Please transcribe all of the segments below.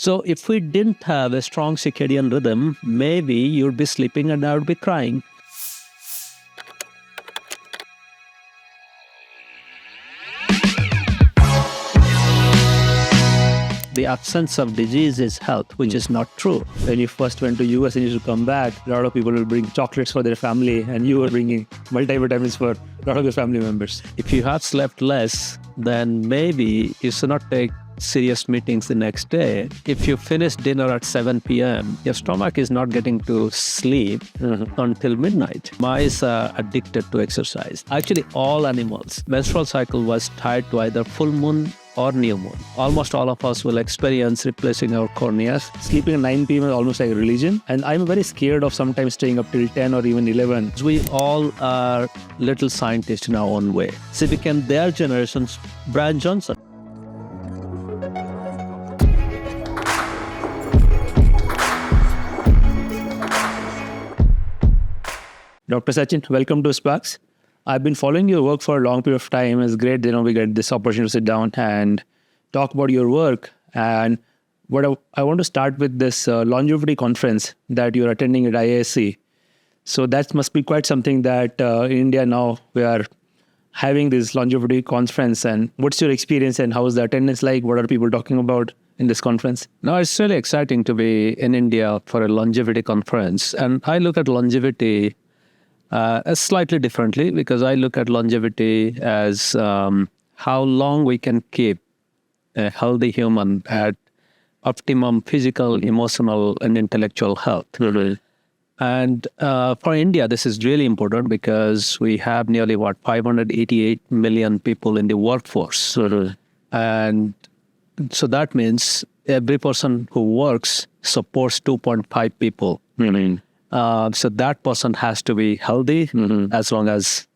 So if we didn't have a strong circadian rhythm, maybe you'd be sleeping and I would be crying. The absence of disease is health, which is not true. When you first went to US and you used to come back, a lot of people will bring chocolates for their family and you were bringing multivitamins for a lot of your family members. If you have slept less, then maybe you should not take serious meetings the next day. If you finish dinner at 7 p.m., your stomach is not getting to sleep until midnight. Mice are addicted to exercise. Actually, all animals. Menstrual cycle was tied to either full moon or new moon. Almost all of us will experience replacing our corneas. Sleeping at 9 p.m. is almost like a religion. And I'm very scared of sometimes staying up till 10 or even 11. We all are little scientists in our own way. So we became their generation's Brian Johnson. Dr. Satchin, welcome to SparX. I've been following your work for a long period of time. It's great, we get this opportunity to sit down and talk about your work. And what I want to start with this longevity conference that you're attending at IISc. So that must be quite something that in India now we are having this longevity conference. And what's your experience and how is the attendance like? What are people talking about in this conference? No, it's really exciting to be in India for a longevity conference. And I look at longevity slightly differently because I look at longevity as how long we can keep a healthy human at optimum physical, emotional, and intellectual health. And for India, this is really important because we have nearly, 588 million people in the workforce. And so that means every person who works supports 2.5 people. So that person has to be healthy as long as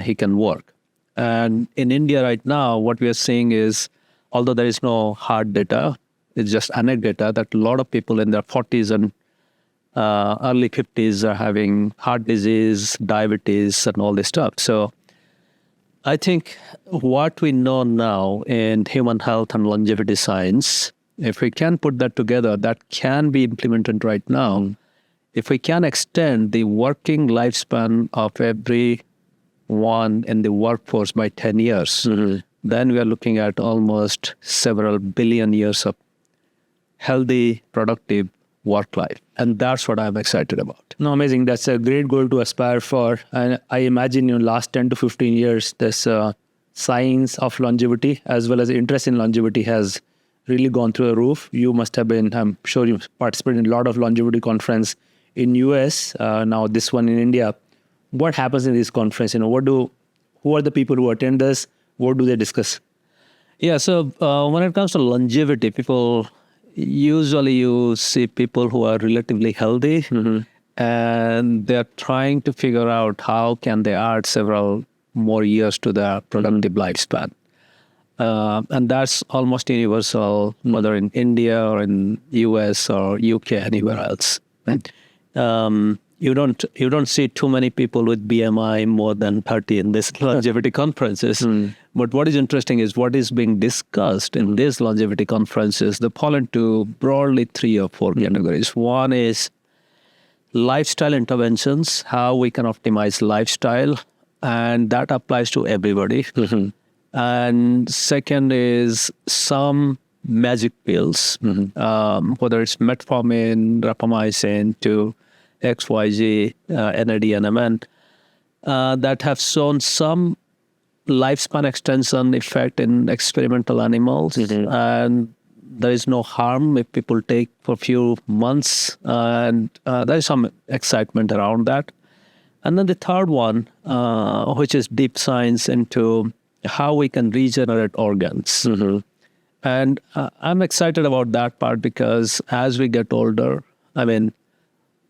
he can work. And in India right now, what we are seeing is, although there is no hard data, it's just anecdata that a lot of people in their 40s and early 50s are having heart disease, diabetes, and all this stuff. So I think what we know now in human health and longevity science, if we can put that together, that can be implemented right now. If we can extend the working lifespan of everyone in the workforce by 10 years, then we are looking at almost several billion years of healthy, productive work life. And that's what I'm excited about. No, amazing. That's a great goal to aspire for. And I imagine in the last 10 to 15 years, this science of longevity as well as interest in longevity has really gone through the roof. You must have been, I'm sure you participated in a lot of longevity conference in US, now this one in India. What happens in this conference? Who are the people who attend this? What do they discuss? Yeah, so when it comes to longevity, usually you see people who are relatively healthy and they're trying to figure out how can they add several more years to their productive lifespan. And that's almost universal, whether in India or in US or UK, anywhere else. Right? You don't see too many people with BMI more than 30 in these longevity conferences. But what is interesting is what is being discussed in these longevity conferences. They fall into broadly 3 or 4 categories. One is lifestyle interventions, how we can optimize lifestyle, and that applies to everybody. And second is some magic pills, whether it's metformin, rapamycin to XYZ, NAD, NMN, that have shown some lifespan extension effect in experimental animals. And there is no harm if people take for a few months. And there is some excitement around that. And then the third one, which is deep science into how we can regenerate organs. And I'm excited about that part because as we get older,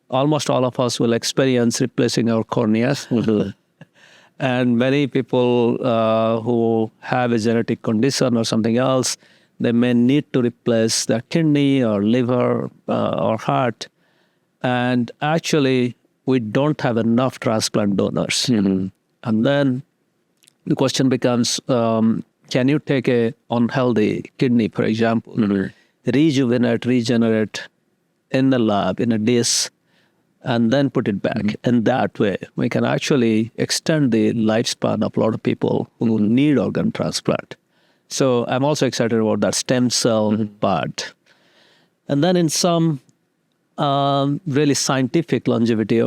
almost all of us will experience replacing our corneas. And many people who have a genetic condition or something else, they may need to replace their kidney or liver or heart. And actually, we don't have enough transplant donors. And then the question becomes, can you take a unhealthy kidney, for example, regenerate in the lab, in a dish, and then put it back. And that way, we can actually extend the lifespan of a lot of people who need organ transplant. So I'm also excited about that stem cell part. And then in some really scientific longevity,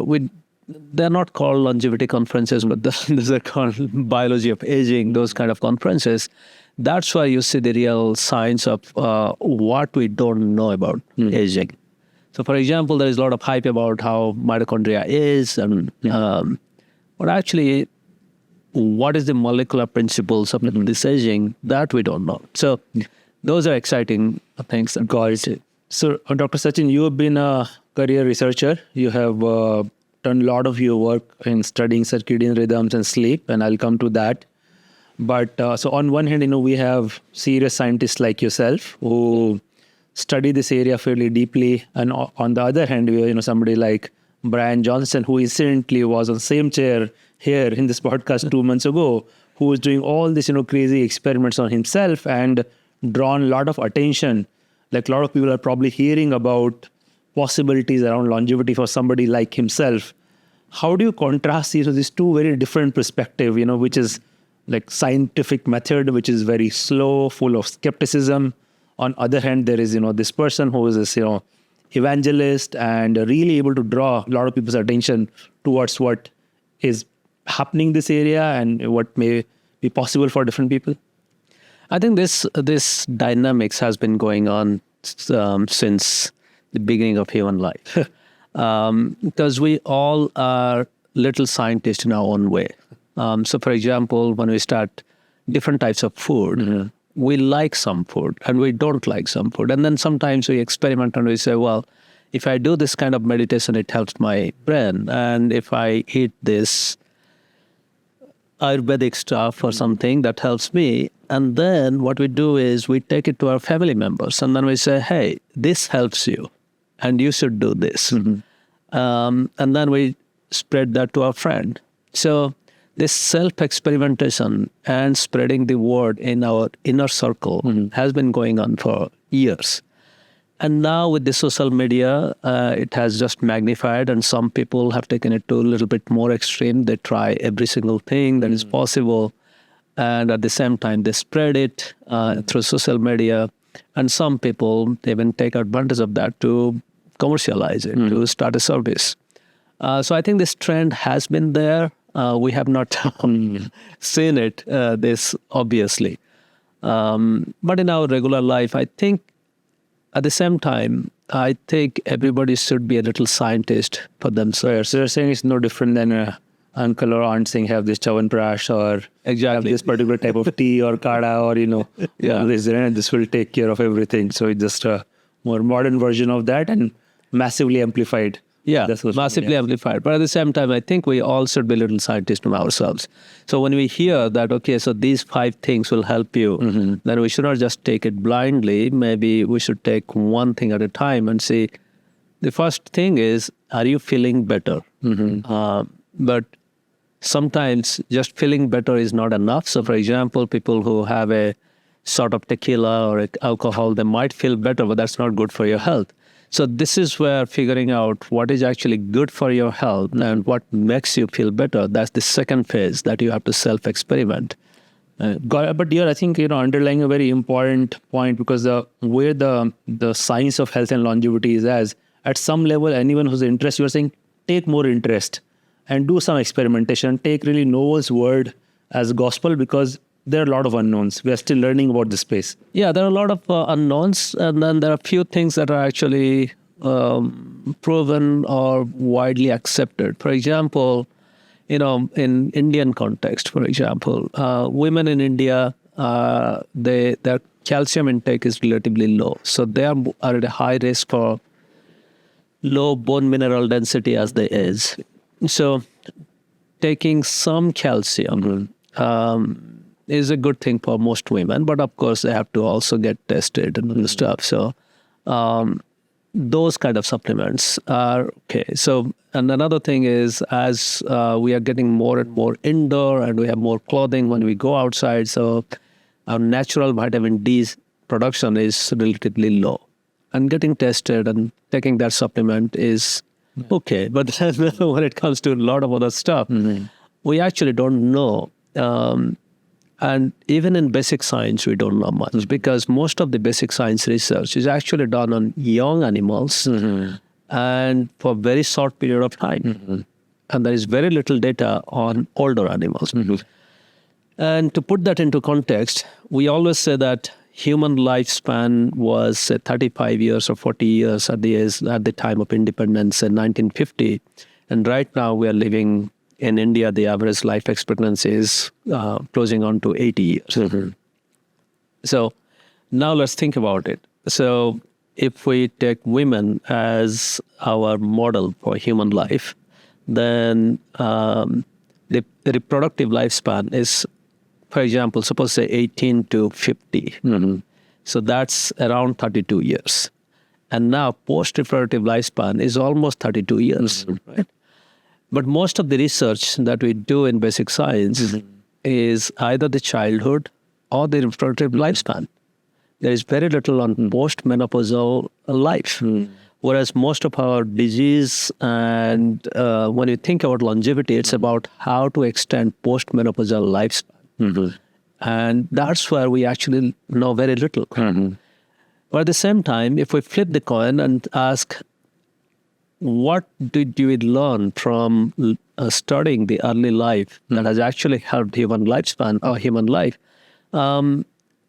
they're not called longevity conferences, but these are called biology of aging, those kind of conferences. That's why you see the real science of what we don't know about aging. So, for example, there is a lot of hype about how mitochondria is, and but actually, what is the molecular principles of this aging, that we don't know. So, those are exciting things. Got it. So, Dr. Satchin, you have been a career researcher. You have done a lot of your work in studying circadian rhythms and sleep, and I'll come to that. But so on one hand, we have serious scientists like yourself who study this area fairly deeply, and on the other hand, we have somebody like Brian Johnson, who incidentally was on the same chair here in this podcast 2 months ago, who was doing all this crazy experiments on himself and drawn a lot of attention. Like a lot of people are probably hearing about possibilities around longevity for somebody like himself. How do you contrast these two very different perspectives, which is like scientific method, which is very slow, full of skepticism. On other hand, there is, this person who is this, evangelist and really able to draw a lot of people's attention towards what is happening in this area and what may be possible for different people. I think this dynamics has been going on since the beginning of human life, because we all are little scientists in our own way. So, for example, when we start different types of food, we like some food and we don't like some food. And then sometimes we experiment and we say, well, if I do this kind of meditation, it helps my brain. And if I eat this Ayurvedic stuff or something, that helps me. And then what we do is we take it to our family members and then we say, hey, this helps you and you should do this. And then we spread that to our friend. So this self-experimentation and spreading the word in our inner circle has been going on for years. And now with the social media, it has just magnified, and some people have taken it to a little bit more extreme. They try every single thing that is possible, and at the same time, they spread it through social media. And some people even take advantage of that to commercialize it, to start a service. So I think this trend has been there. We have not seen it, this obviously. But in our regular life, I think at the same time, I think everybody should be a little scientist for themselves. So you're saying it's no different than a uncle or aunt saying have this Chyawanprash or have this particular type of tea or kada or, this will take care of everything. So it's just a more modern version of that and massively amplified. Yeah, massively amplified. But at the same time, I think we all should be little scientists from ourselves. So when we hear that, okay, so these 5 things will help you, then we should not just take it blindly. Maybe we should take one thing at a time and see. The first thing is, are you feeling better? But sometimes just feeling better is not enough. So for example, people who have a sort of tequila or alcohol, they might feel better, but that's not good for your health. So this is where figuring out what is actually good for your health and what makes you feel better, that's the second phase that you have to self-experiment. But here, I think, underlying a very important point, because where the science of health and longevity is as, at some level, anyone who's interested, you're saying, take more interest and do some experimentation. Take really Noel's word as gospel, because there are a lot of unknowns. We are still learning about this space. Yeah, there are a lot of unknowns, and then there are a few things that are actually proven or widely accepted. For example, in Indian context, for example, women in India, their calcium intake is relatively low. So they are at a high risk for low bone mineral density as there is. So taking some calcium is a good thing for most women, but of course they have to also get tested and other stuff. So those kind of supplements are okay. So, and another thing is, as we are getting more and more indoor and we have more clothing when we go outside, so our natural vitamin D production is relatively low. And getting tested and taking that supplement is okay. But then when it comes to a lot of other stuff, we actually don't know. And even in basic science, we don't know much because most of the basic science research is actually done on young animals and for very short period of time. And there is very little data on older animals. And to put that into context, we always say that human lifespan was 35 years or 40 years at the time of independence in 1950. And right now we are living in India, the average life expectancy is closing on to 80 years. So now let's think about it. So if we take women as our model for human life, then the reproductive lifespan is, for example, suppose say 18 to 50. So that's around 32 years. And now post-reproductive lifespan is almost 32 years. Right? But most of the research that we do in basic science is either the childhood or the reproductive lifespan. There is very little on post-menopausal life. Whereas most of our disease and when you think about longevity, it's about how to extend post-menopausal lifespan. And that's where we actually know very little. But at the same time, if we flip the coin and ask, what did you learn from studying the early life that has actually helped human lifespan or human life?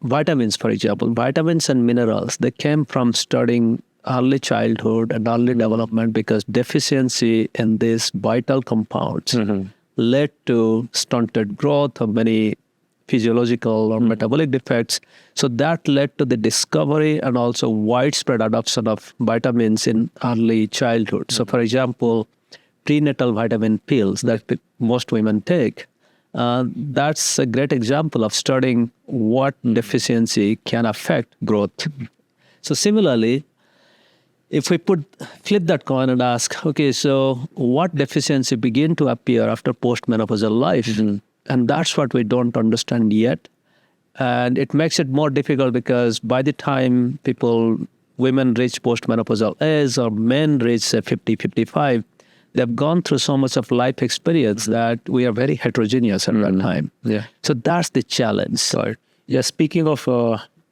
Vitamins, for example, vitamins and minerals, they came from studying early childhood and early development because deficiency in these vital compounds led to stunted growth of many physiological or metabolic defects. So that led to the discovery and also widespread adoption of vitamins in early childhood. So for example, prenatal vitamin pills that most women take, that's a great example of studying what deficiency can affect growth. So similarly, if we flip that coin and ask, okay, so what deficiency begin to appear after postmenopausal life? And that's what we don't understand yet. And it makes it more difficult because by the time women reach postmenopausal age or men reach say 50, 55, they've gone through so much of life experience that we are very heterogeneous at that time. So that's the challenge. Speaking of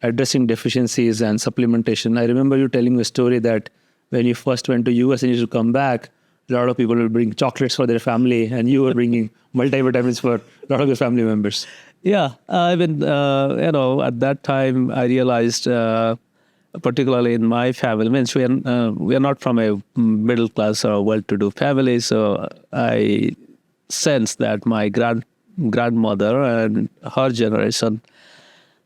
addressing deficiencies and supplementation, I remember you telling me a story that when you first went to US and you used to come back, a lot of people will bring chocolates for their family, and you were bringing multivitamins for a lot of your family members. I mean, at that time I realized, particularly in my family, means we are not from a middle class or well-to-do family, so I sensed that my grandmother and her generation,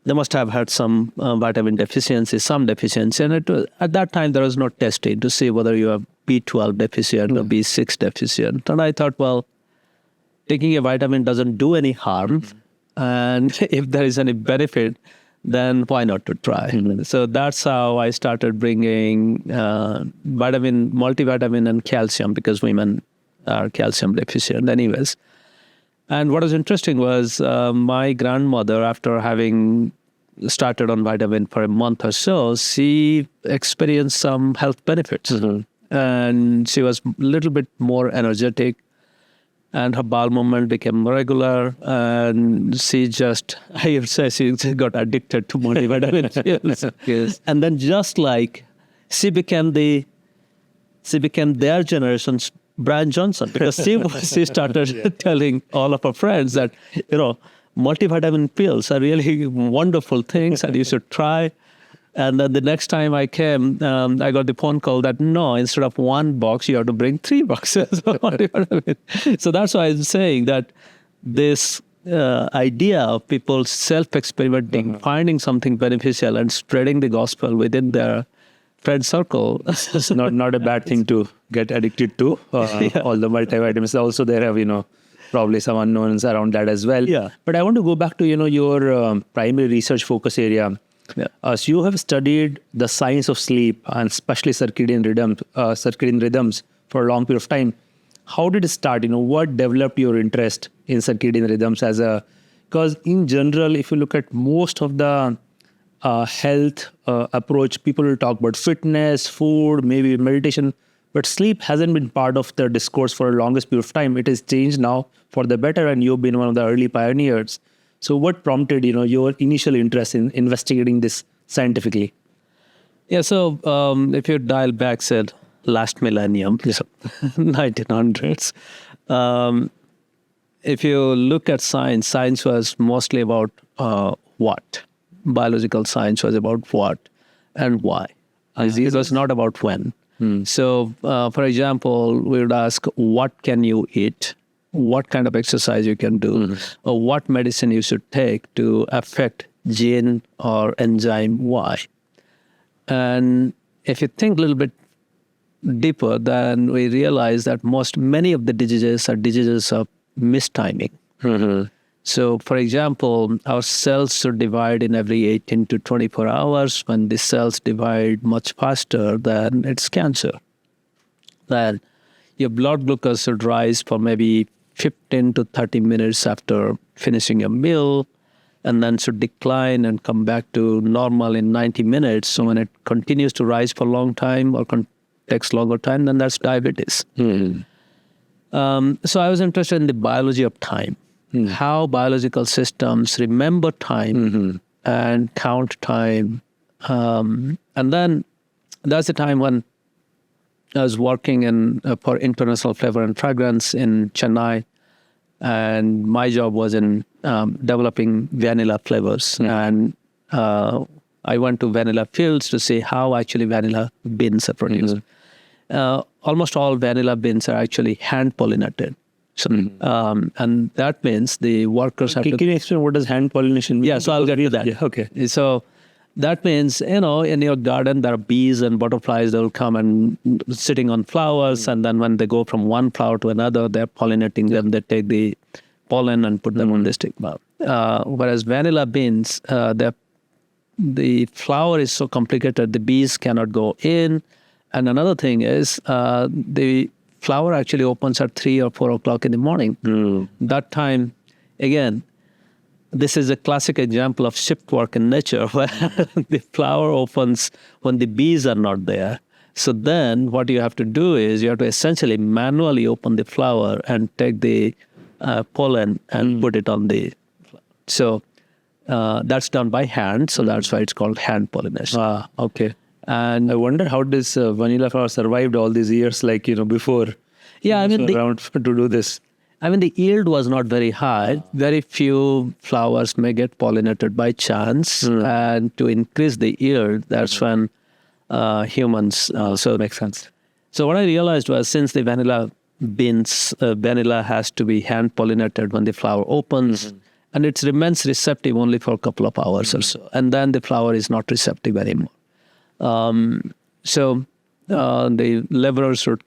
they must have had some vitamin deficiency, some deficiency. And at that time, there was no testing to see whether you are B12 deficient or B6 deficient. And I thought, well, taking a vitamin doesn't do any harm. And if there is any benefit, then why not to try? So that's how I started bringing multivitamin and calcium, because women are calcium deficient anyways. And what was interesting was my grandmother, after having started on vitamin for a month or so, she experienced some health benefits. And she was a little bit more energetic, and her bowel movement became regular, and she I would say she got addicted to multivitamin pills. And then just like she became their generation's Brian Johnson, because she started telling all of her friends that, multivitamin pills are really wonderful things and you should try. And then the next time I came, I got the phone call that, no, instead of one box, you have to bring 3 boxes of multivitamin. So that's why I'm saying that this idea of people self-experimenting, finding something beneficial and spreading the gospel within their friend circle. It's not a bad thing to get addicted to. All the multivitamins. Also, there have, probably some unknowns around that as well. But I want to go back to, your primary research focus area. So you have studied the science of sleep and especially circadian rhythms for a long period of time. How did it start? What developed your interest in circadian rhythms because in general, if you look at most of the health approach, people will talk about fitness, food, maybe meditation, but sleep hasn't been part of the discourse for the longest period of time. It has changed now for the better, and you've been one of the early pioneers. So what prompted, your initial interest in investigating this scientifically? Yeah, so if you dial back, said last millennium, so 1900s, if you look at science, science was mostly about what. Biological science was about what and why. It was not about when. So, for example, we would ask, what can you eat? What kind of exercise you can do? Or what medicine you should take to affect gene or enzyme Y. And if you think a little bit deeper, then we realize that many of the diseases are diseases of mistiming. So, for example, our cells should divide in every 18 to 24 hours. When the cells divide much faster, then it's cancer. Then your blood glucose should rise for maybe 15 to 30 minutes after finishing a meal, and then should decline and come back to normal in 90 minutes. So when it continues to rise for a long time or takes longer time, then that's diabetes. So I was interested in the biology of time. How biological systems remember time and count time. And then that's the time when I was working for International Flavor and Fragrance in Chennai. And my job was in developing vanilla flavors. And I went to vanilla fields to see how actually vanilla beans are produced. Almost all vanilla beans are actually hand pollinated. So, and that means the workers have Can you explain what does hand pollination mean? Yeah, so I'll get to that. Yeah, okay. So that means, in your garden, there are bees and butterflies that will come and sitting on flowers. And then when they go from one flower to another, they're pollinating them. They take the pollen and put them on the stigma. Whereas vanilla beans, the flower is so complicated, the bees cannot go in. And another thing is the flower actually opens at 3 or 4 o'clock in the morning. That time, again, this is a classic example of shift work in nature where the flower opens when the bees are not there. So then what you have to do is you have to essentially manually open the flower and take the pollen and put it on the flower. So that's done by hand. So that's why it's called hand pollination. Okay. And I wonder how this vanilla flower survived all these years, before. Yeah, around to do this. The yield was not very high. Very few flowers may get pollinated by chance. And to increase the yield, that's when humans... So it makes sense. So what I realized was since the vanilla beans, vanilla has to be hand pollinated when the flower opens, and it remains receptive only for a couple of hours or so. And then the flower is not receptive anymore. So the laborers would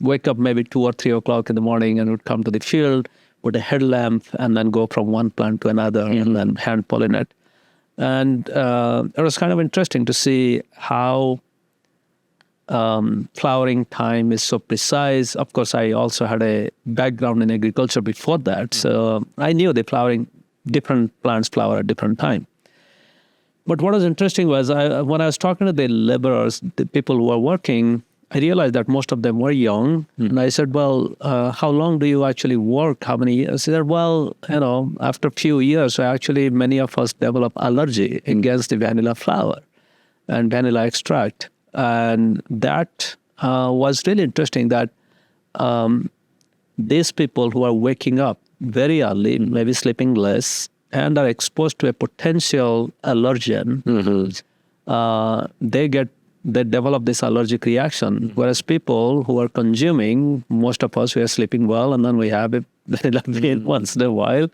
wake up maybe 2 or 3 o'clock in the morning and would come to the field with a headlamp and then go from one plant to another and then hand pollinate. And it was kind of interesting to see how flowering time is so precise. Of course, I also had a background in agriculture before that. So I knew different plants flower at different time. But what was interesting was when I was talking to the laborers, the people who were working, I realized that most of them were young. And I said, well, how long do you actually work? How many years? They said, well, after a few years, many of us develop allergy against the vanilla flower and vanilla extract. And that was really interesting that these people who are waking up very early, maybe sleeping less, and are exposed to a potential allergen, they develop this allergic reaction. Whereas people who are consuming, most of us, we are sleeping well, and then we have a vanilla bean once in a while,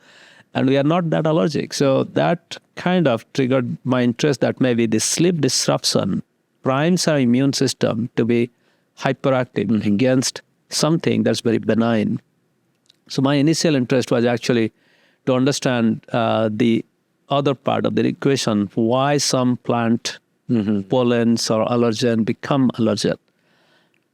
and we are not that allergic. So that kind of triggered my interest that maybe the sleep disruption primes our immune system to be hyperactive against something that's very benign. So my initial interest was actually to understand the other part of the equation, why some plant pollens or allergen become allergen.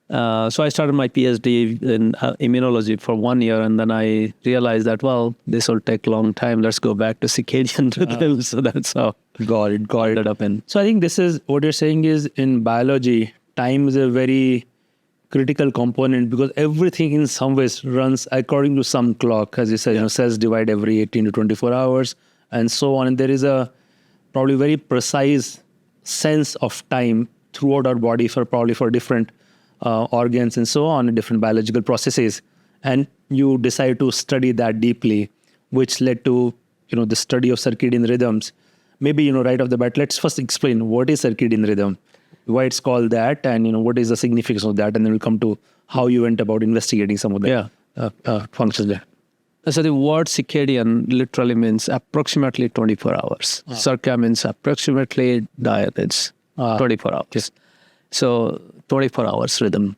So I started my PhD in immunology for 1 year, and then I realized that, well, this will take a long time. Let's go back to circadian rhythm. So that's how Got it. I ended up in. So I think this is what you're saying is in biology, time is a very critical component because everything in some ways runs according to some clock. As you said, cells divide every 18 to 24 hours and so on. And there is a probably very precise sense of time throughout our body for different organs and so on, and different biological processes. And you decide to study that deeply, which led to, the study of circadian rhythms. Maybe, right off the bat, let's first explain what is circadian rhythm, why it's called that, and, what is the significance of that. And then we'll come to how you went about investigating some of the functions there. So the word circadian literally means approximately 24 hours. Circa means approximately, dia it's 24 hours. Yes. So 24 hours rhythm.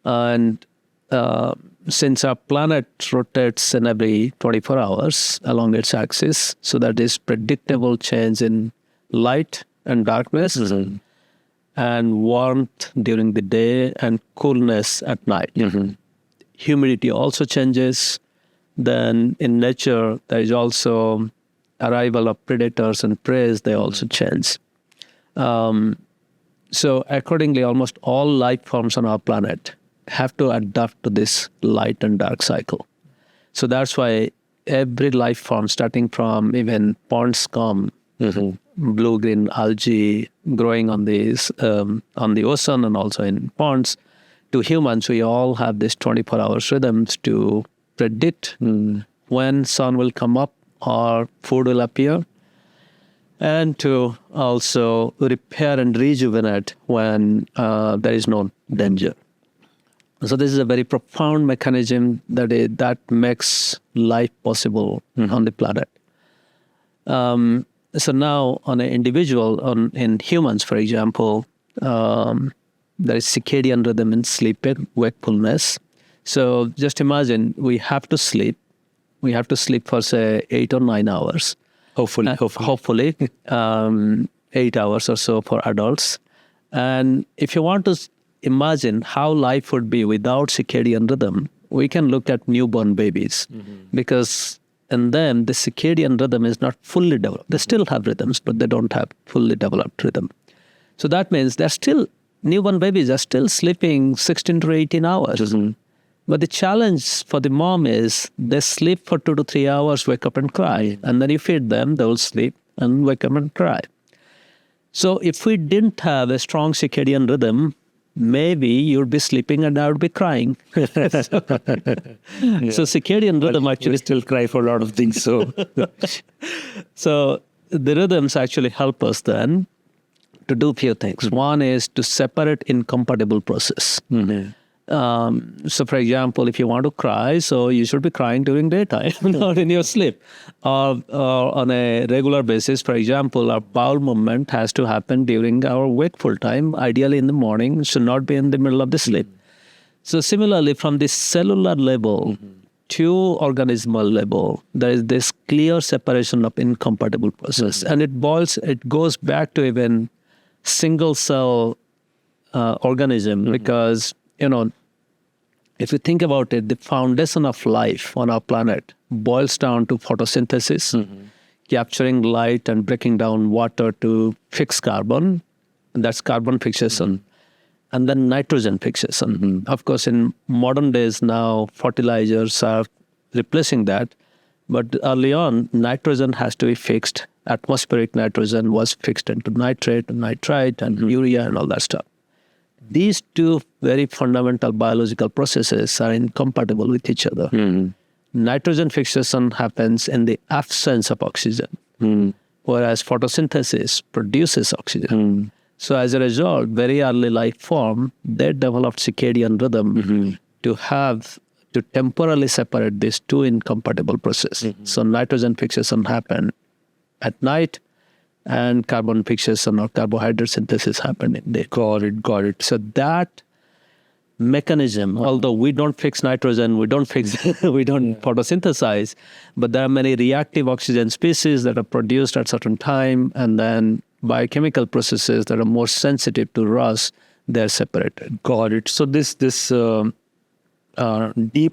And since our planet rotates in every 24 hours along its axis, so that is predictable change in light and darkness, and warmth during the day and coolness at night. Humidity also changes. Then in nature, there is also arrival of predators and prey, they also change. So accordingly, almost all life forms on our planet have to adapt to this light and dark cycle. So that's why every life form, starting from even pond scum, blue-green algae growing on the ocean and also in ponds, to humans, we all have this 24-hour rhythms to predict when sun will come up or food will appear, and to also repair and rejuvenate when there is no danger. So this is a very profound mechanism that makes life possible on the planet. So now on an individual, in humans, for example, there is circadian rhythm in sleep and wakefulness. So just imagine we have to sleep. We have to sleep for, say, 8 or 9 hours. Hopefully 8 hours or so for adults. And if you want to imagine how life would be without circadian rhythm, we can look at newborn babies. Because in them, the circadian rhythm is not fully developed. They still have rhythms, but they don't have fully developed rhythm. So that means newborn babies are still sleeping 16 to 18 hours. But the challenge for the mom is they sleep for 2 to 3 hours, wake up and cry. And then you feed them, they will sleep and wake up and cry. So if we didn't have a strong circadian rhythm, maybe you'd be sleeping and I would be crying. So circadian rhythm actually... We still cry for a lot of things. So the rhythms actually help us then to do a few things. One is to separate incompatible process. So for example, if you want to cry, so you should be crying during daytime, not in your sleep. Or on a regular basis, for example, our bowel movement has to happen during our wakeful time. Ideally in the morning, should not be in the middle of the sleep. So similarly, from the cellular level to organismal level, there is this clear separation of incompatible process. And it goes back to even single cell organism because, if you think about it, the foundation of life on our planet boils down to photosynthesis, capturing light and breaking down water to fix carbon. And that's carbon fixation. And then nitrogen fixation. Of course, in modern days now, fertilizers are replacing that. But early on, nitrogen has to be fixed. Atmospheric nitrogen was fixed into nitrate and nitrite and urea and all that stuff. These two very fundamental biological processes are incompatible with each other. Nitrogen fixation happens in the absence of oxygen, whereas photosynthesis produces oxygen. So as a result, very early life form, they developed circadian rhythm to temporarily separate these two incompatible processes. So nitrogen fixation happened at night, and carbon fixation or carbohydrate synthesis happened in day. Got it. So that mechanism, although we don't fix nitrogen, we don't photosynthesize, but there are many reactive oxygen species that are produced at certain time, and then biochemical processes that are more sensitive to rust, they're separated. Got it. So this deep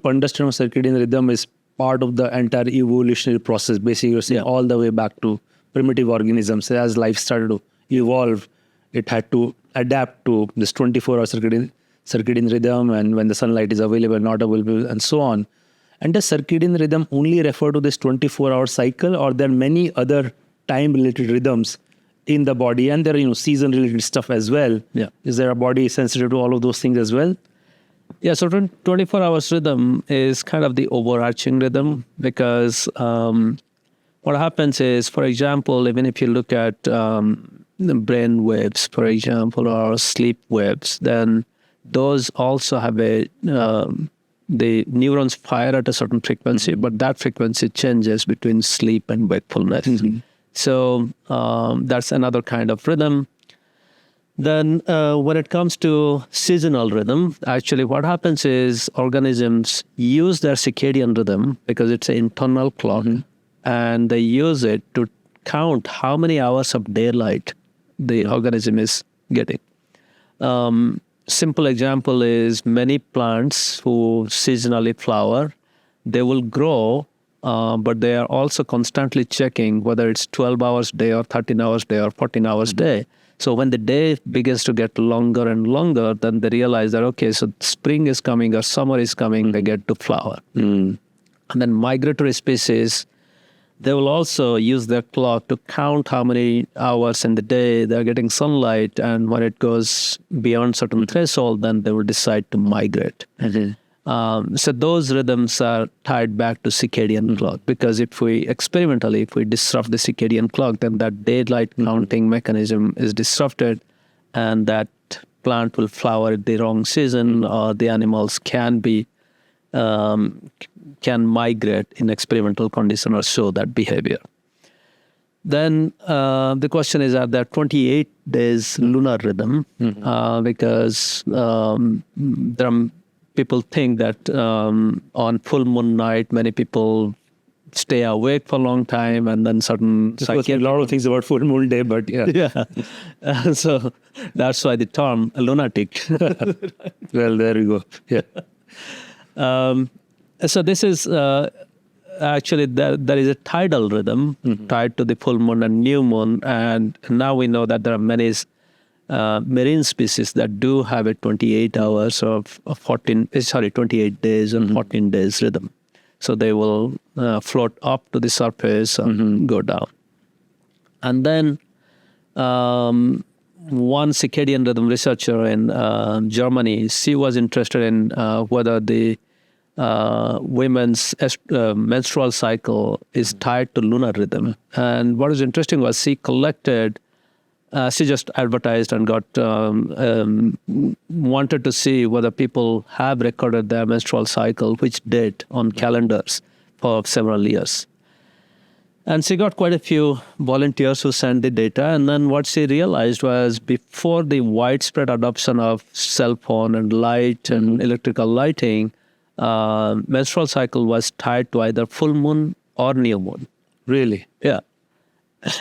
understanding of circadian rhythm is part of the entire evolutionary process. Basically, you're saying all the way back to primitive organisms. As life started to evolve, it had to adapt to this 24-hour circadian rhythm, and when the sunlight is available, not available, and so on. And does circadian rhythm only refer to this 24-hour cycle, or there are many other time-related rhythms in the body, and there are season-related stuff as well? Yeah. Is there a body sensitive to all of those things as well? Yeah, so 24 hours rhythm is kind of the overarching rhythm, because what happens is, for example, even if you look at the brain waves, for example, or sleep waves, then those also have the neurons fire at a certain frequency, but that frequency changes between sleep and wakefulness. So that's another kind of rhythm. Then when it comes to seasonal rhythm, actually what happens is organisms use their circadian rhythm because it's an internal clock, and they use it to count how many hours of daylight the organism is getting. Simple example is many plants who seasonally flower, they will grow, but they are also constantly checking whether it's 12 hours day or 13 hours day or 14 hours day. So when the day begins to get longer and longer, then they realize that, okay, so spring is coming or summer is coming, they get to flower. And then migratory species, they will also use their clock to count how many hours in the day they're getting sunlight, and when it goes beyond certain threshold, then they will decide to migrate. So those rhythms are tied back to circadian clock, because if we disrupt the circadian clock, then that daylight counting mechanism is disrupted, and that plant will flower at the wrong season, or the animals can migrate in experimental condition or show that behavior. Then the question is, are there 28 days lunar rhythm? Because there are people think that on full moon night, many people stay awake for a long time, and then certain A lot of things about full moon day, but yeah. So that's why the term lunatic. Well, there you go. Yeah. So this is actually there is a tidal rhythm tied to the full moon and new moon, and now we know that there are many marine species that do have a 28 hours of 28 days and 14 days rhythm. So they will float up to the surface and go down. And then one circadian rhythm researcher in Germany, she was interested in whether the women's menstrual cycle is tied to lunar rhythm. And what was interesting was she just advertised and got wanted to see whether people have recorded their menstrual cycle, which date on calendars for several years. And she got quite a few volunteers who sent the data. And then what she realized was, before the widespread adoption of cell phone and light and electrical lighting, menstrual cycle was tied to either full moon or new moon. Really? Yeah.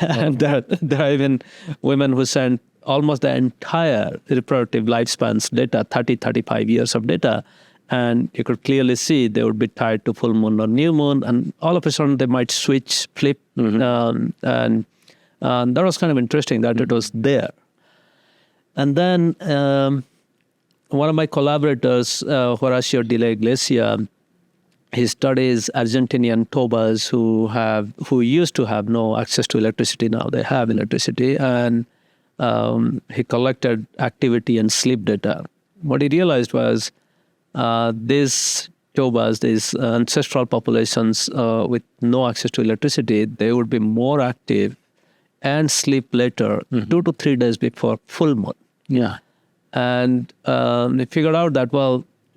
And there are even women who sent almost the entire reproductive lifespans data, 30, 35 years of data, and you could clearly see they would be tied to full moon or new moon, and all of a sudden they might flip, and that was kind of interesting that it was there. And then one of my collaborators, Horacio de la Iglesia, he studies Argentinian tobas who used to have no access to electricity. Now they have electricity, and he collected activity and sleep data. What he realized was these tobas, these ancestral populations with no access to electricity, they would be more active and sleep later, 2 to 3 days before full moon. Yeah. And they figured out that,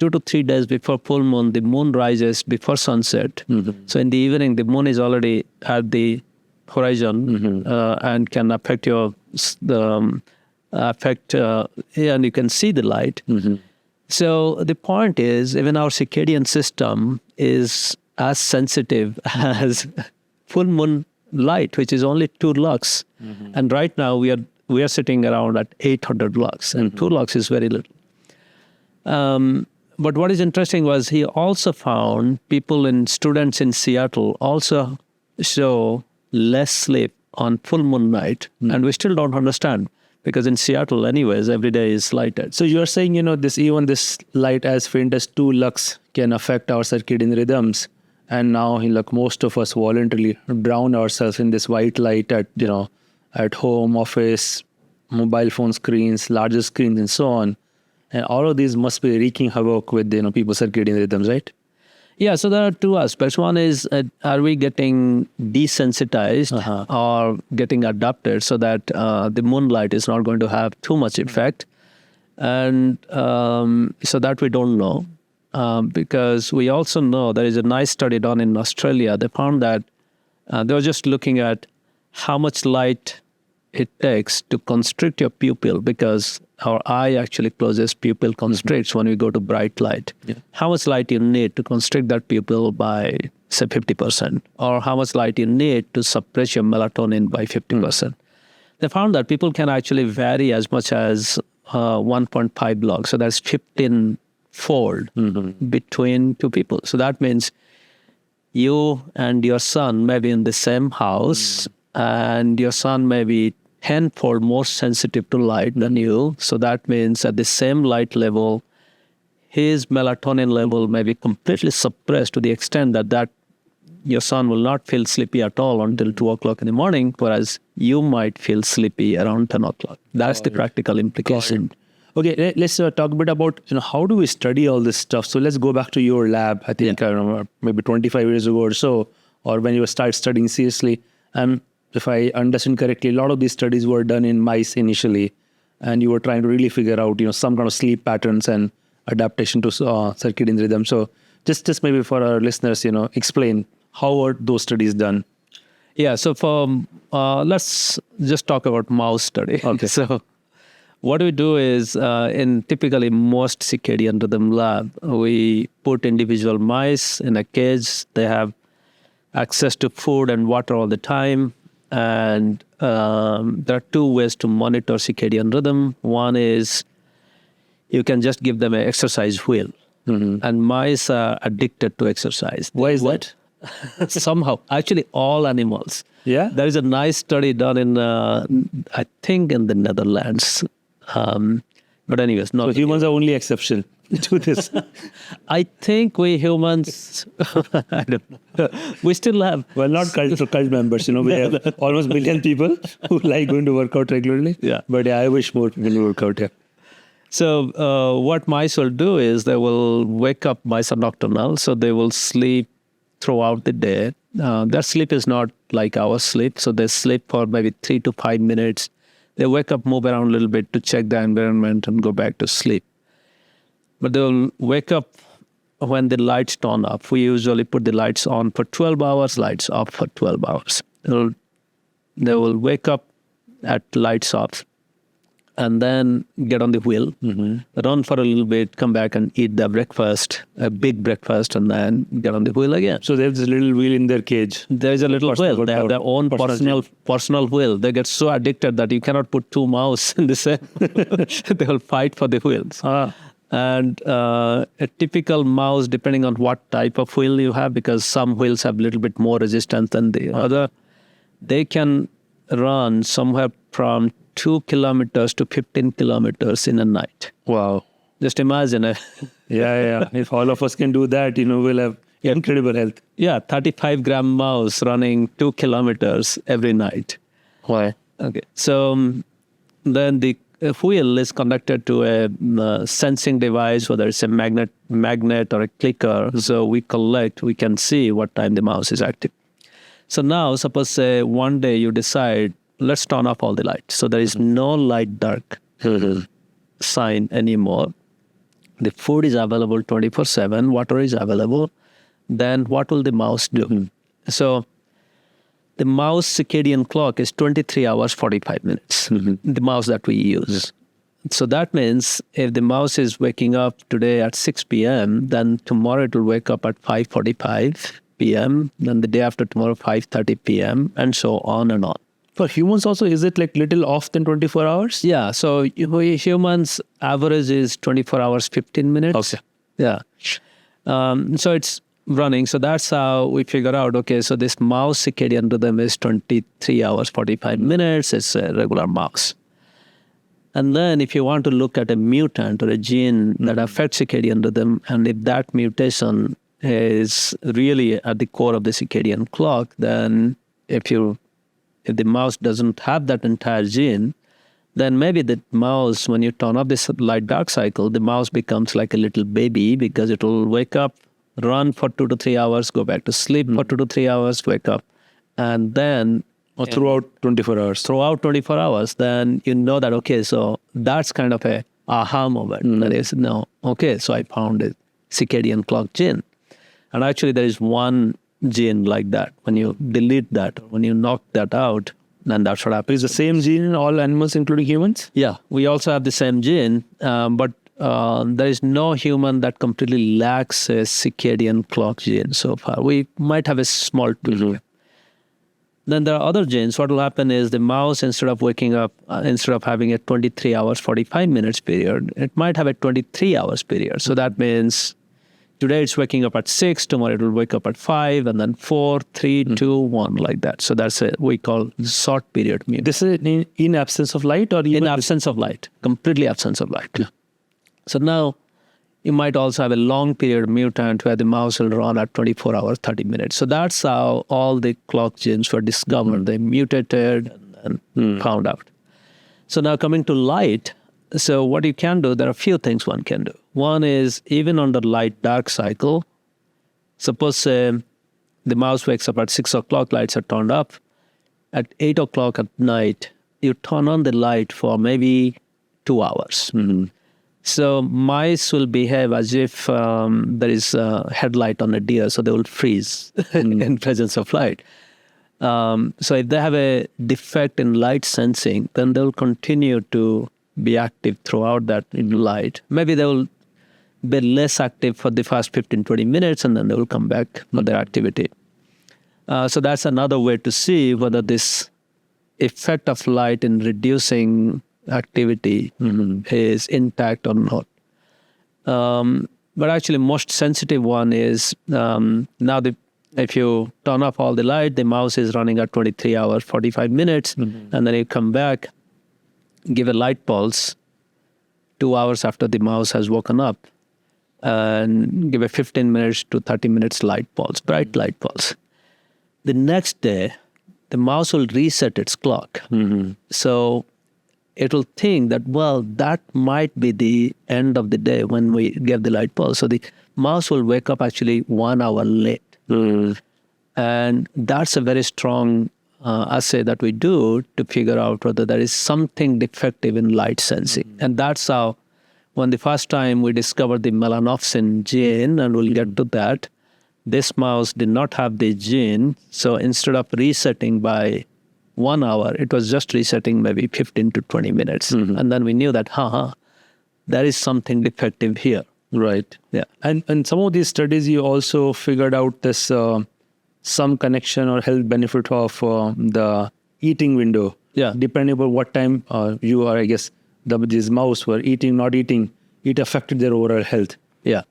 2 to 3 days before full moon, the moon rises before sunset. So in the evening, the moon is already at the horizon and can affect and you can see the light. So the point is, even our circadian system is as sensitive as full moon light, which is only 2 lux. And right now we are we are sitting around at 800 lux, and 2 lux is very little. But what is interesting was he also found students in Seattle also show less sleep on full moon night, and we still don't understand, because in Seattle anyways, every day is lighted. So you're saying, this light as faint as 2 lux can affect our circadian rhythms. And now, most of us voluntarily drown ourselves in this white light at home, office, mobile phone screens, larger screens, and so on. And all of these must be wreaking havoc with, people's circadian rhythms, right? Yeah, so there are 2 aspects. One is, are we getting desensitized or getting adapted so that the moonlight is not going to have too much effect? And so that we don't know. Because we also know there is a nice study done in Australia. They found that they were just looking at how much light it takes to constrict your pupil, because our eye actually closes, pupil constricts when we go to bright light. Yeah. How much light you need to constrict that pupil by, say, 50%, or how much light you need to suppress your melatonin by 50%. They found that people can actually vary as much as 1.5 log. So that's 15-fold between 2 people. So that means you and your son may be in the same house, and your son may be 10-fold more sensitive to light than you. So that means at the same light level, his melatonin level may be completely suppressed to the extent that your son will not feel sleepy at all until 2 o'clock in the morning, whereas you might feel sleepy around 10 o'clock. That's the practical implication. Okay, let's talk a bit about how do we study all this stuff. So let's go back to your lab. I think I remember maybe 25 years ago or so, or when you started studying seriously. If I understand correctly, a lot of these studies were done in mice initially, and you were trying to really figure out some kind of sleep patterns and adaptation to circadian rhythm. So just maybe for our listeners, explain how were those studies done. Yeah, so let's just talk about mouse study. Okay. So what we do is, in typically most circadian rhythm lab, we put individual mice in a cage. They have access to food and water all the time. And there are 2 ways to monitor circadian rhythm. One is you can just give them an exercise wheel. And mice are addicted to exercise. Why is that? Somehow. Actually, all animals. Yeah? There is a nice study done in, I think, in the Netherlands. But anyways, So humans are only exception to this. I think we humans, I don't know. We still have... Well, not cult members, we have almost 1 million people who like going to work out regularly. Yeah. But I wish more people would work out here. So what mice will do is they will wake up. Mice are nocturnal, so they will sleep throughout the day. Their sleep is not like our sleep, so they sleep for maybe 3 to 5 minutes. They wake up, move around a little bit to check the environment and go back to sleep. But they'll wake up when the lights turn off. We usually put the lights on for 12 hours, lights off for 12 hours. They will wake up at lights off and then get on the wheel, run for a little bit, come back and eat their breakfast, a big breakfast, and then get on the wheel again. So they have this little wheel in their cage. There is a little wheel. They have their own personal wheel. They get so addicted that you cannot put 2 mouse in the same. They will fight for the wheels. And a typical mouse, depending on what type of wheel you have, because some wheels have a little bit more resistance than the other, they can run somewhere from 2 kilometers to 15 kilometers in a night. Wow. Just imagine. Yeah. If all of us can do that, we'll have incredible health. Yeah, 35-gram mouse running 2 kilometers every night. Why? Okay. So then the wheel is connected to a sensing device, whether it's a magnet or a clicker. So we can see what time the mouse is active. So now, suppose say one day you decide, let's turn off all the lights. So there is no light dark sign anymore. The food is available 24/7, water is available. Then what will the mouse do? So the mouse circadian clock is 23 hours, 45 minutes, the mouse that we use. So that means if the mouse is waking up today at 6 p.m., then tomorrow it will wake up at 5:45 p.m., then the day after tomorrow, 5:30 p.m., and so on and on. For humans also, is it like little off than 24 hours? Yeah. So humans average is 24 hours, 15 minutes. Okay. Yeah. So it's running. So that's how we figure out, okay, so this mouse circadian rhythm is 23 hours, 45 minutes. It's a regular mouse. And then if you want to look at a mutant or a gene that affects circadian rhythm, and if that mutation is really at the core of the circadian clock, then if the mouse doesn't have that entire gene, then maybe the mouse, when you turn off this light dark cycle, the mouse becomes like a little baby because it will wake up, run for 2 to 3 hours, go back to sleep for 2 to 3 hours, wake up. And then Or throughout 24 hours? throughout 24 hours, then you know that, okay, so that's kind of a aha moment. That is, no, okay, so I found a circadian clock gene. And actually there is one gene like that. When you delete that, when you knock that out, then that's what happens. Is the same gene in all animals, including humans? Yeah, we also have the same gene, but there is no human that completely lacks a circadian clock gene so far. We might have a small tweak. Then there are other genes. What will happen is the mouse, instead of waking up, instead of having a 23 hours, 45 minutes period, it might have a 23 hours period. So that means today it's waking up at 6, tomorrow it will wake up at 5, and then 4, 3, 2, 1, like that. So that's a we call short period mutation. This is in absence of light, or In absence of light, completely absence of light. Yeah. So now you might also have a long period mutant where the mouse will run at 24 hours, 30 minutes. So that's how all the clock genes were discovered. They mutated and then found out. So now coming to light, so what you can do, there are a few things one can do. One is even on the light dark cycle, suppose the mouse wakes up at 6 o'clock, lights are turned up. At 8 o'clock at night, you turn on the light for maybe 2 hours. So mice will behave as if there is a headlight on a deer, so they will freeze in presence of light. So if they have a defect in light sensing, then they will continue to be active throughout that light. Maybe they will be less active for the first 15, 20 minutes, and then they will come back for their activity. So that's another way to see whether this effect of light in reducing activity is intact or not. But actually most sensitive one is now if you turn off all the light, the mouse is running at 23 hours, 45 minutes, and then you come back, give a light pulse 2 hours after the mouse has woken up, and give a 15 minutes to 30 minutes light pulse, bright light pulse. The next day, the mouse will reset its clock. So it will think that, well, that might be the end of the day when we give the light pulse. So the mouse will wake up actually 1 hour late. And that's a very strong assay that we do to figure out whether there is something defective in light sensing. And that's how, when the first time we discovered the melanopsin gene, and we'll get to that, this mouse did not have the gene. So instead of resetting by 1 hour, it was just resetting maybe 15 to 20 minutes. And then we knew that, there is something defective here. Right. Yeah. And some of these studies, you also figured out this some connection or health benefit of the eating window. Yeah. Depending on what time you or I guess these mouse were eating, not eating, it affected their overall health. Yeah.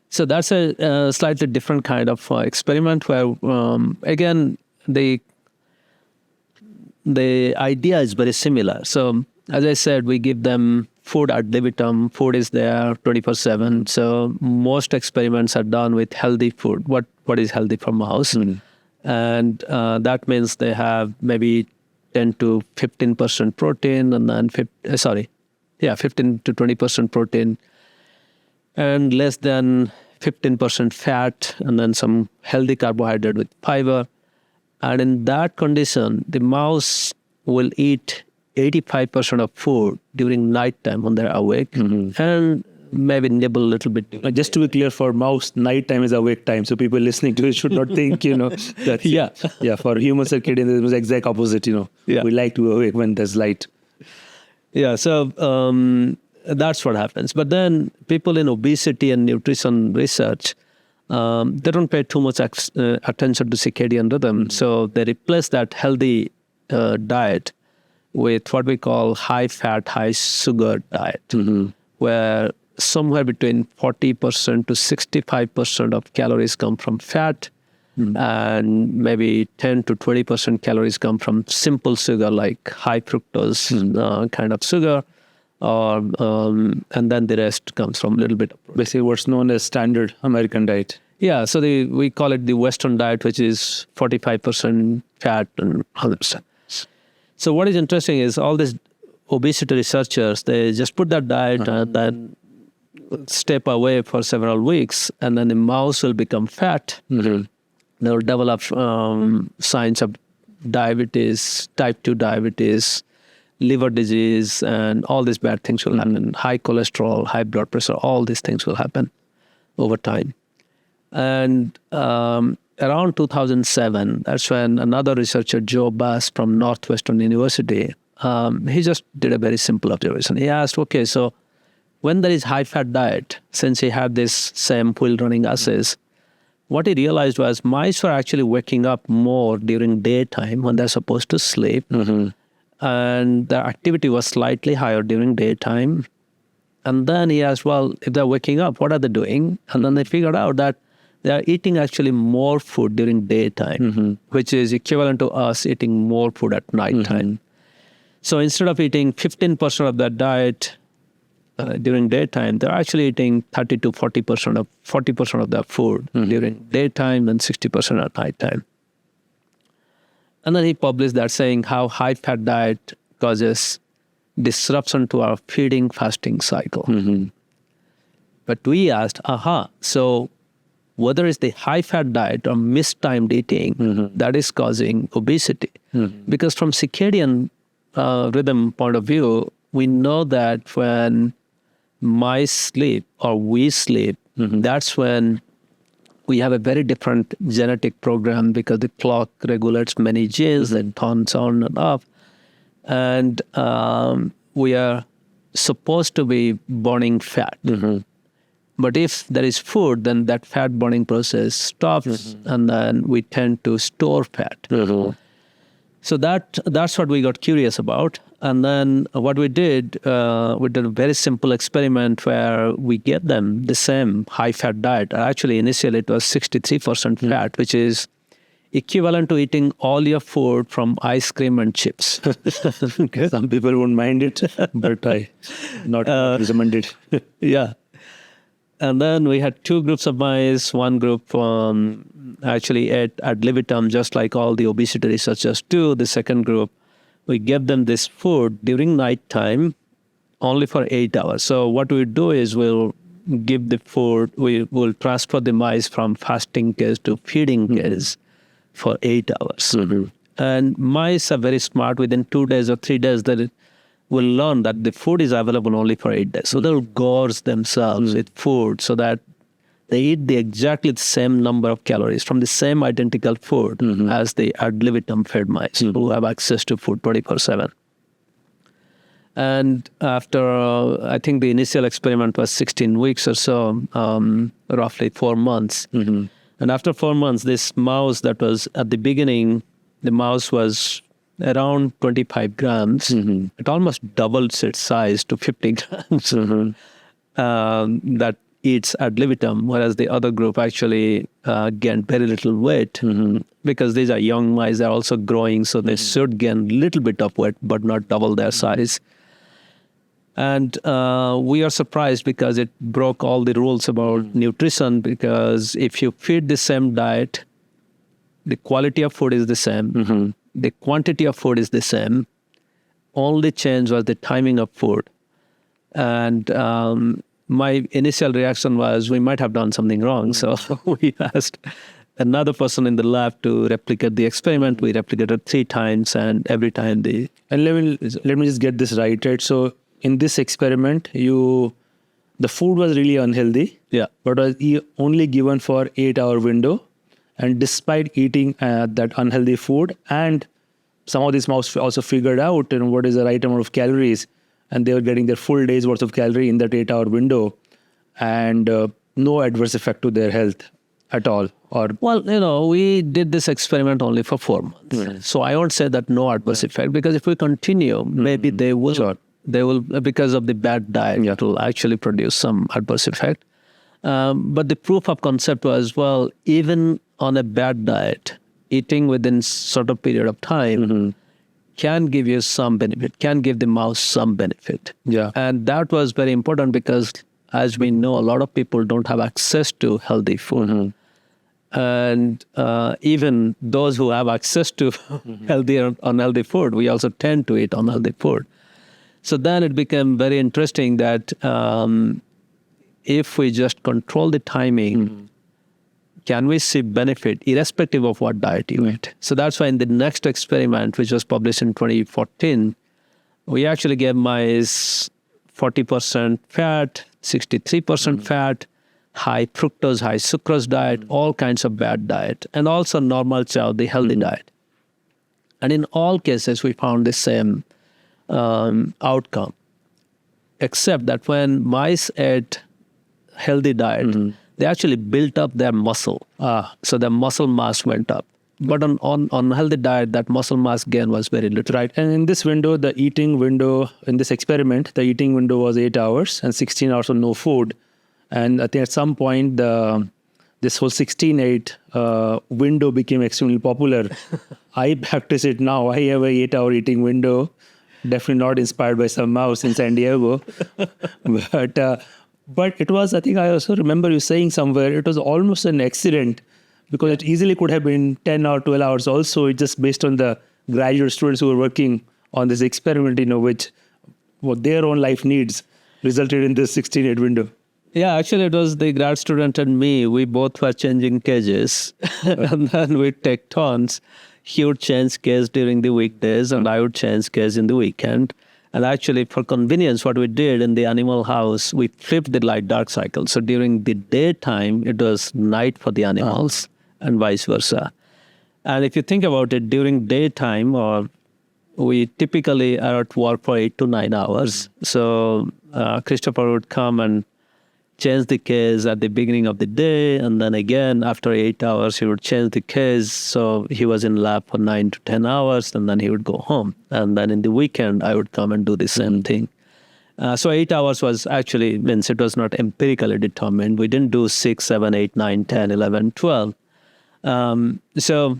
So that's a slightly different kind of experiment where, again, the idea is very similar. So as I said, we give them food ad libitum. Food is there 24/7. So most experiments are done with healthy food. What is healthy for mouse? And that means they have maybe 10 to 15% protein, and then 15 to 20% protein, and less than 15% fat, and then some healthy carbohydrate with fiber. And in that condition, the mouse will eat 85% of food during nighttime when they're awake, and maybe nibble a little bit. Just to be clear, for mouse, nighttime is awake time. So people listening to it should not think, that for human circadian, it was the exact opposite. We like to be awake when there's light. Yeah, so that's what happens. But then people in obesity and nutrition research, they don't pay too much attention to circadian rhythm. So they replace that healthy diet with what we call high-fat, high-sugar diet, where somewhere between 40% to 65% of calories come from fat, and maybe 10 to 20% calories come from simple sugar like high fructose kind of sugar, and then the rest comes from a little bit of protein. Basically, what's known as standard American diet. Yeah, so we call it the Western diet, which is 45% fat and 100%. So what is interesting is all these obesity researchers, they just put that diet and then step away for several weeks, and then the mouse will become fat. They'll develop signs of diabetes, type 2 diabetes, liver disease, and all these bad things will happen. High cholesterol, high blood pressure, all these things will happen over time. And around 2007, that's when another researcher, Joe Bass from Northwestern University, he just did a very simple observation. He asked, okay, so when there is high-fat diet, since he had this same wheel-running assays, what he realized was mice were actually waking up more during daytime when they're supposed to sleep, and their activity was slightly higher during daytime. And then he asked, well, if they're waking up, what are they doing? And then they figured out that they are eating actually more food during daytime, which is equivalent to us eating more food at nighttime. So instead of eating 15% of that diet during daytime, they're actually eating 30 to 40% of their food during daytime and 60% at nighttime. And then he published that saying how high-fat diet causes disruption to our feeding fasting cycle. But we asked, so whether it's the high-fat diet or mistimed eating that is causing obesity. Because from circadian rhythm point of view, we know that when mice sleep or we sleep, that's when we have a very different genetic program because the clock regulates many genes that turns on and off. And we are supposed to be burning fat. But if there is food, then that fat burning process stops, and then we tend to store fat. So that's what we got curious about. And then what we did a very simple experiment where we gave them the same high-fat diet. Actually, initially it was 63% fat, which is equivalent to eating all your food from ice cream and chips. Okay. Some people won't mind it, but I not recommend it. Yeah. And then we had two groups of mice. One group actually ate ad libitum, just like all the obesity researchers do. The second group, we gave them this food during nighttime only for 8 hours. So what we do is we'll give the food, we will transfer the mice from fasting case to feeding case for 8 hours. And mice are very smart. Within 2 days or 3 days, they will learn that the food is available only for 8 days. So they'll gorge themselves with food so that they eat exactly the same number of calories from the same identical food as the ad libitum fed mice who have access to food 24/7. And after, I think the initial experiment was 16 weeks or so, roughly 4 months. And after 4 months, this mouse that was at the beginning, the mouse was around 25 grams. It almost doubled its size to 50 grams. That eats ad libitum, whereas the other group actually gained very little weight because these are young mice. They're also growing, so they should gain a little bit of weight, but not double their size. And we are surprised because it broke all the rules about nutrition, because if you feed the same diet, the quality of food is the same, the quantity of food is the same, only change was the timing of food. And my initial reaction was we might have done something wrong. So we asked another person in the lab to replicate the experiment. We replicated 3 times, and every time And let me just get this right. So in this experiment, the food was really unhealthy. Yeah. But was only given for 8-hour window. And despite eating that unhealthy food, and some of these mouse also figured out what is the right amount of calories, and they were getting their full day's worth of calorie in that 8-hour window, and no adverse effect to their health. at all? Or Well, we did this experiment only for 4 months. So I won't say that no adverse effect, because if we continue, maybe they will. Sure. They will, because of the bad diet, it will actually produce some adverse effect. But the proof of concept was, well, even on a bad diet, eating within sort of period of time can give you some benefit, can give the mouse some benefit. Yeah. And that was very important because, as we know, a lot of people don't have access to healthy food. And even those who have access to healthy or unhealthy food, we also tend to eat unhealthy food. So then it became very interesting that if we just control the timing, can we see benefit irrespective of what diet you eat? So that's why in the next experiment, which was published in 2014, we actually gave mice 40% fat, 63% fat, high fructose, high sucrose diet, all kinds of bad diet, and also normal chow, the healthy diet. And in all cases, we found the same outcome, except that when mice ate healthy diet, they actually built up their muscle. So their muscle mass went up. But on unhealthy diet, that muscle mass gain was very little. right. And in this window, the eating window, in this experiment, the eating window was 8 hours and 16 hours of no food. And I think at some point, this whole 16-8 window became extremely popular. I practice it now. I have a 8-hour eating window. Definitely not inspired by some mouse in San Diego. But it was, I think I also remember you saying somewhere, it was almost an accident because it easily could have been 10 or 12 hours also. It just based on the graduate students who were working on this experiment, which what their own life needs resulted in this 16-8 window. Yeah, actually, it was the grad student and me. We both were changing cages, and then we'd take turns. He would change cage during the weekdays, and I would change cage in the weekend. And actually, for convenience, what we did in the animal house, we flipped the light-dark cycle. So during the daytime, it was night for the animals, and vice versa. And if you think about it, during daytime, we typically are at work for 8 to 9 hours. So Christopher would come and change the case at the beginning of the day, and then again after 8 hours he would change the case. So he was in lab for 9 to 10 hours, and then he would go home. And then in the weekend I would come and do the same thing. So 8 hours was actually, means it was not empirically determined. We didn't do 6, 7, 8, 9, 10, 11, 12. So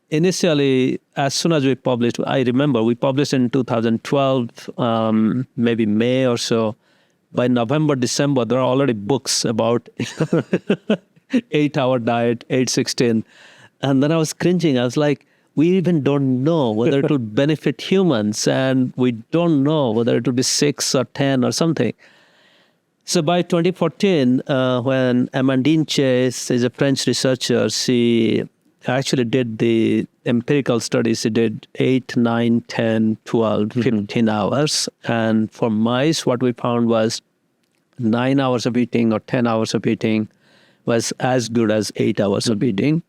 initially, as soon as we published, I remember we published in 2012, maybe May or so. By November, December, there are already books about 8-hour diet, 8-16. And then I was cringing. I was like, we even don't know whether it will benefit humans, and we don't know whether it will be 6 or 10 or something. So by 2014, when Amandine Chase is a French researcher, she actually did the empirical studies. She did 8, 9, 10, 12, 15 hours. And for mice, what we found was 9 hours of eating or 10 hours of eating was as good as 8 hours of eating.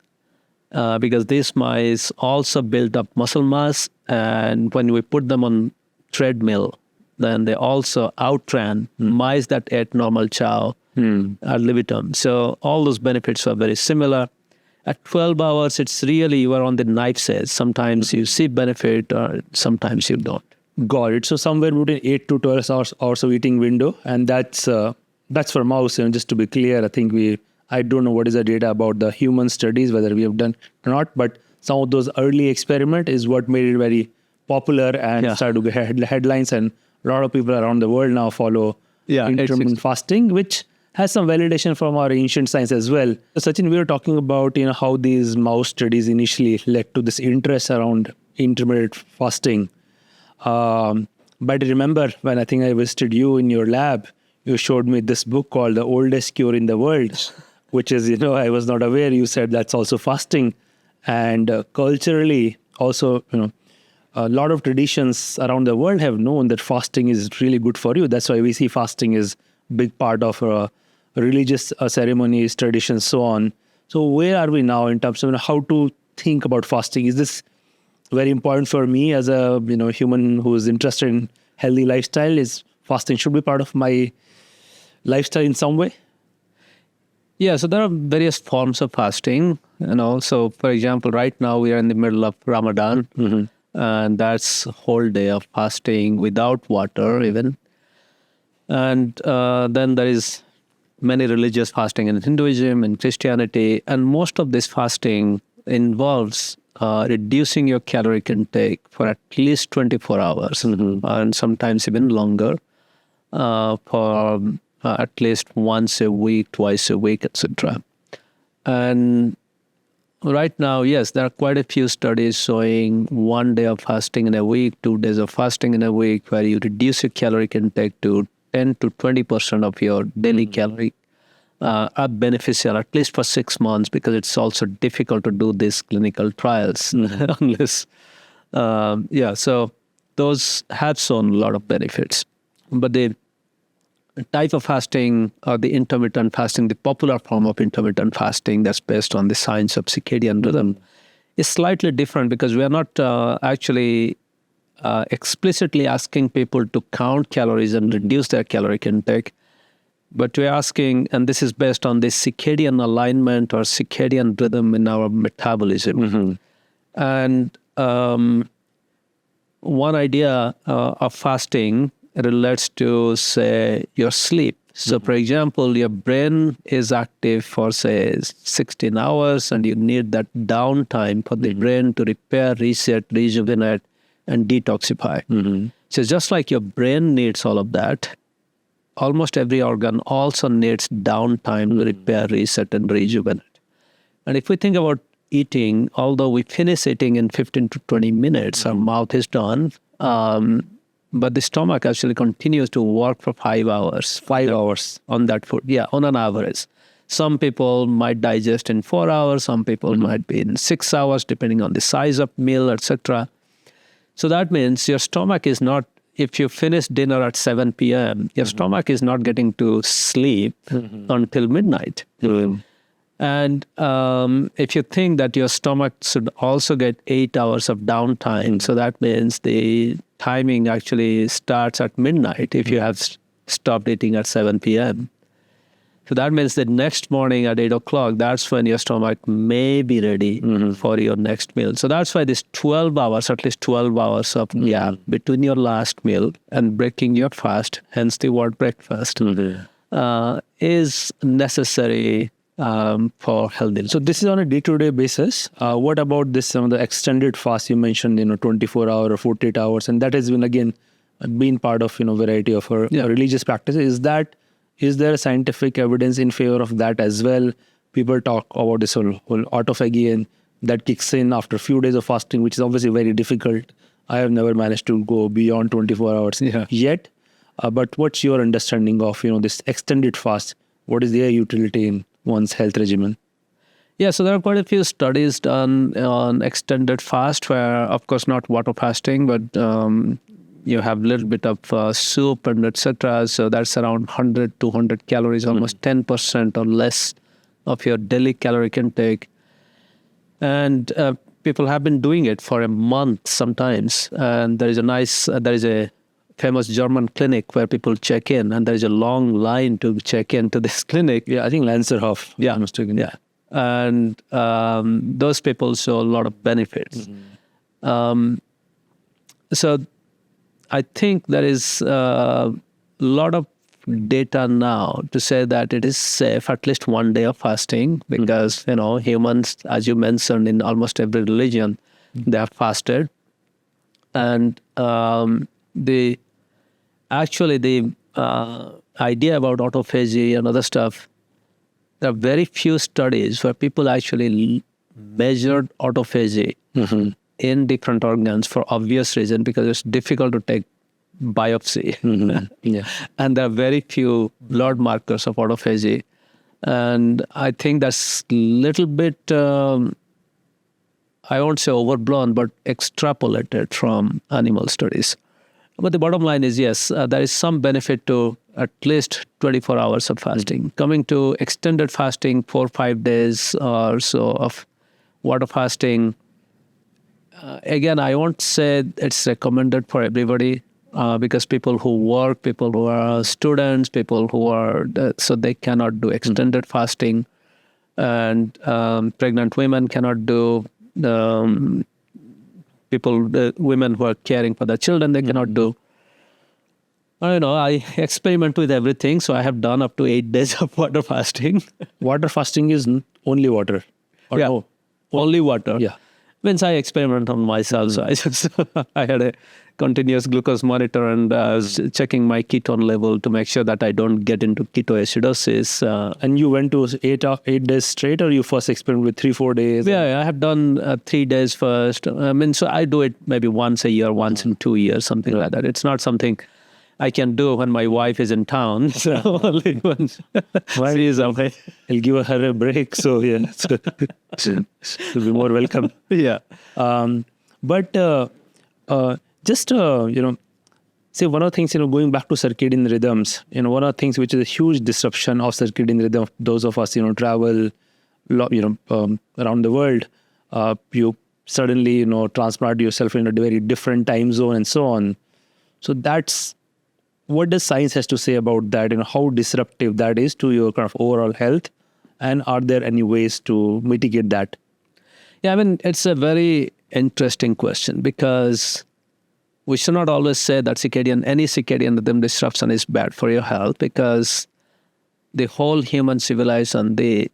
Because these mice also built up muscle mass. And when we put them on treadmill, then they also outran mice that ate normal chow ad libitum. So all those benefits are very similar. At 12 hours, it's really, you are on the knife's edge. Sometimes you see benefit, or sometimes you don't. Got it. So somewhere between 8 to 12 hours of eating window. And that's for mouse. And just to be clear, I think I don't know what is the data about the human studies, whether we have done or not. But some of those early experiment is what made it very popular and started to get headlines. And a lot of people around the world now follow intermittent fasting, which has some validation from our ancient science as well. So Sachin, we were talking about how these mouse studies initially led to this interest around intermittent fasting. But I remember when I think I visited you in your lab, you showed me this book called The Oldest Cure in the World, which is, I was not aware. You said that's also fasting. And culturally also, a lot of traditions around the world have known that fasting is really good for you. That's why we see fasting is a big part of religious ceremonies, traditions, so on. So where are we now in terms of how to think about fasting? Is this very important for me as a human who is interested in healthy lifestyle? Is fasting should be part of my lifestyle in some way? Yeah, so there are various forms of fasting. So for example, right now we are in the middle of Ramadan, and that's a whole day of fasting without water even. And then there is many religious fasting in Hinduism and Christianity, and most of this fasting involves reducing your caloric intake for at least 24 hours, and sometimes even longer, for at least once a week, twice a week, etc. And right now, yes, there are quite a few studies showing 1 day of fasting in a week, 2 days of fasting in a week, where you reduce your caloric intake to 10 to 20% of your daily calorie, are beneficial, at least for 6 months, because it's also difficult to do these clinical trials unless, so those have shown a lot of benefits. But the type of fasting, or the intermittent fasting, the popular form of intermittent fasting that's based on the science of circadian rhythm, is slightly different, because we are not actually explicitly asking people to count calories and reduce their caloric intake, but we're asking, and this is based on the circadian alignment or circadian rhythm in our metabolism. And one idea of fasting relates to, say, your sleep. So, for example, your brain is active for, say, 16 hours, and you need that downtime for the brain to repair, reset, rejuvenate, and detoxify. So, just like your brain needs all of that, almost every organ also needs downtime to repair, reset, and rejuvenate. And if we think about eating, although we finish eating in 15 to 20 minutes, our mouth is done, but the stomach actually continues to work for 5 hours. 5 hours on that food. Yeah, on an average. Some people might digest in 4 hours, some people might be in 6 hours, depending on the size of meal, etc. So that means your stomach is not, if you finish dinner at 7 p.m., your stomach is not getting to sleep until midnight. And if you think that your stomach should also get 8 hours of downtime, so that means the timing actually starts at midnight if you have stopped eating at 7 p.m. So that means the next morning at 8 o'clock, that's when your stomach may be ready for your next meal. So that's why this 12 hours, at least 12 hours of gap between your last meal and breaking your fast, hence the word breakfast, is necessary for healthy. So this is on a day-to-day basis. What about this, some of the extended fast you mentioned, 24 hours or 48 hours, and that has been again been part of variety of our religious practices. Is there scientific evidence in favor of that as well? People talk about this whole autophagy, and that kicks in after a few days of fasting, which is obviously very difficult. I have never managed to go beyond 24 hours yet. But what's your understanding of this extended fast? What is their utility in one's health regimen? Yeah, so there are quite a few studies done on extended fast, where, of course, not water fasting, but you have a little bit of soup and etc. So that's around 100, 200 calories, almost 10% or less of your daily caloric intake. And people have been doing it for a month sometimes. And there is a famous German clinic where people check in, and there is a long line to check into this clinic. Yeah, I think Lanzerhof. Yeah, mistaken. Yeah, and those people show a lot of benefits. So I think there is a lot of data now to say that it is safe, at least 1 day of fasting, because humans, as you mentioned, in almost every religion, they have fasted, and the idea about autophagy and other stuff, there are very few studies where people actually measured autophagy in different organs for obvious reason, because it's difficult to take biopsy. And there are very few blood markers of autophagy. And I think that's a little bit, I won't say overblown, but extrapolated from animal studies. But the bottom line is, yes, there is some benefit to at least 24 hours of fasting. Coming to extended fasting, 4 or 5 days or so of water fasting, again, I won't say it's recommended for everybody. because people who work, people who are students, people who are, so they cannot do extended fasting, and pregnant women cannot do, women who are caring for their children, they cannot do. I experiment with everything. So I have done up to 8 days of water fasting. Water fasting is only water. Or Yeah. no? Only water. Yeah. Means I experiment on myself. So I had a continuous glucose monitor, and I was checking my ketone level to make sure that I don't get into ketoacidosis. And you went to 8 days straight, or you first experiment with 3-4 days? Yeah, I have done 3 days first. So I do it maybe once a year, once in 2 years, something like that. It's not something I can do when my wife is in town. So only when she is away. I'll give her a break. So yeah, she'll be more welcome. Yeah. But say one of the things, going back to circadian rhythms, one of the things which is a huge disruption of circadian rhythm, those of us, travel, around the world, you suddenly, transplant yourself in a very different time zone and so on. So that's, what does science has to say about that? How disruptive that is to your kind of overall health, and are there any ways to mitigate that? Yeah, it's a very interesting question, because we should not always say that any circadian rhythm disruption is bad for your health, because the whole human civilization, the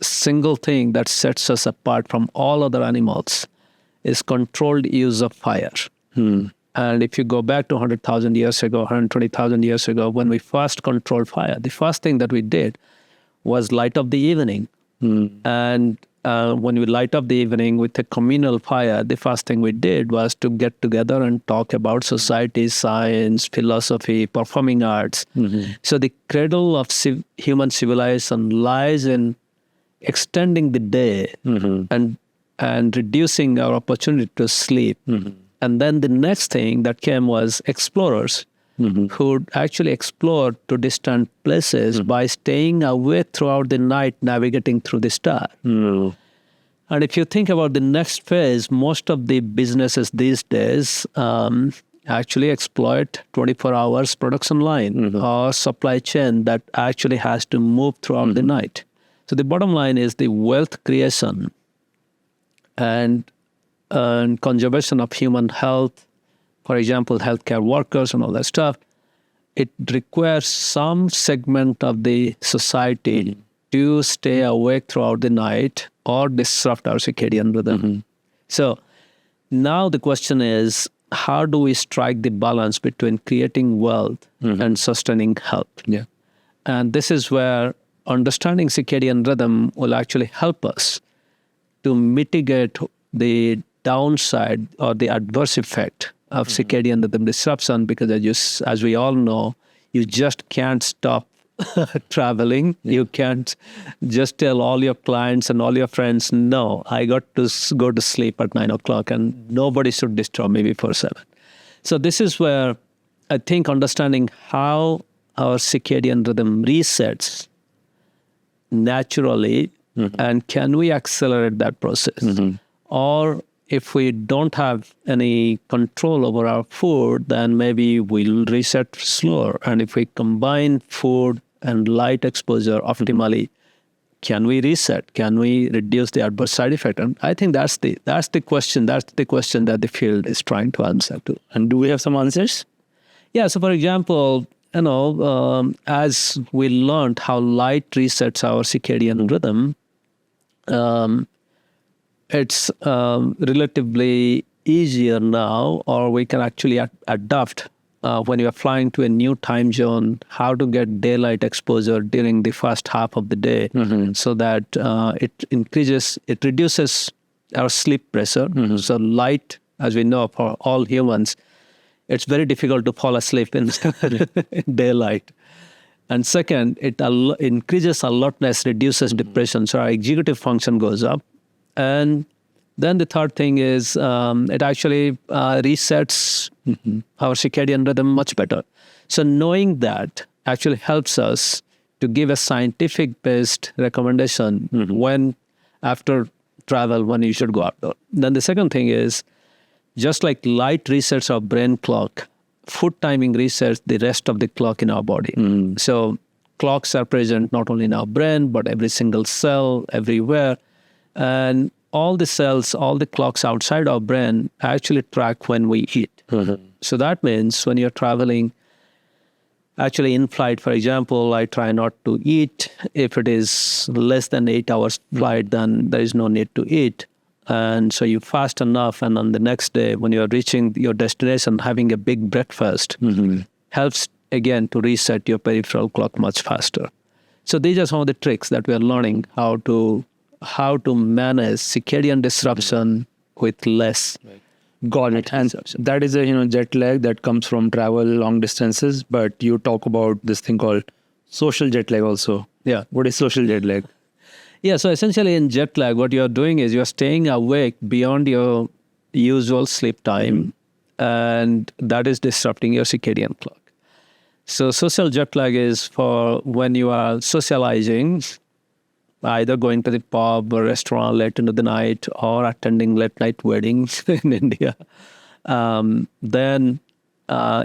single thing that sets us apart from all other animals is controlled use of fire. And if you go back to 100,000 years ago, 120,000 years ago, when we first controlled fire, the first thing that we did was light up the evening. And when we light up the evening with a communal fire, the first thing we did was to get together and talk about society, science, philosophy, performing arts. So the cradle of human civilization lies in extending the day and reducing our opportunity to sleep. And then the next thing that came was explorers who actually explored to distant places by staying awake throughout the night, navigating through the stars. And if you think about the next phase, most of the businesses these days actually exploit 24 hours production line or supply chain that actually has to move throughout the night. So the bottom line is the wealth creation and conservation of human health, for example, healthcare workers and all that stuff, it requires some segment of the society to stay awake throughout the night or disrupt our circadian rhythm. So now the question is, how do we strike the balance between creating wealth and sustaining health? Yeah. And this is where understanding circadian rhythm will actually help us to mitigate the downside or the adverse effect of circadian rhythm disruption, because as we all know, you just can't stop traveling. You can't just tell all your clients and all your friends, no, I got to go to sleep at 9 o'clock and nobody should disturb me before 7. So this is where I think understanding how our circadian rhythm resets naturally, and can we accelerate that process? Or if we don't have any control over our food, then maybe we'll reset slower. And if we combine food and light exposure optimally, can we reset? Can we reduce the adverse side effect? And I think that's the question. That's the question that the field is trying to answer to. And do we have some answers? Yeah. So, for example, as we learned how light resets our circadian rhythm, it's relatively easier now, or we can actually adapt when you are flying to a new time zone, how to get daylight exposure during the first half of the day, so that it reduces our sleep pressure. So light, as we know, for all humans, it's very difficult to fall asleep in daylight. And second, it increases alertness, reduces depression, so our executive function goes up. And then the third thing is it actually resets our circadian rhythm much better. So knowing that actually helps us to give a scientific-based recommendation when, after travel, when you should go outdoor. Then the second thing is, just like light resets our brain clock, food timing resets the rest of the clock in our body. So clocks are present not only in our brain, but every single cell, everywhere. And all the cells, all the clocks outside our brain actually track when we eat. So that means when you're traveling, actually in flight, for example, I try not to eat. If it is less than 8 hours flight, then there is no need to eat. And so you fast enough, and on the next day, when you're reaching your destination, having a big breakfast helps again to reset your peripheral clock much faster. So these are some of the tricks that we are learning how to manage circadian disruption with less. Got it. And that is a jet lag that comes from travel long distances. But you talk about this thing called social jet lag also. Yeah. What is social jet lag? Yeah. So essentially in jet lag, what you're doing is you're staying awake beyond your usual sleep time, and that is disrupting your circadian clock. So social jet lag is for when you are socializing, either going to the pub or restaurant late into the night or attending late night weddings in India. Then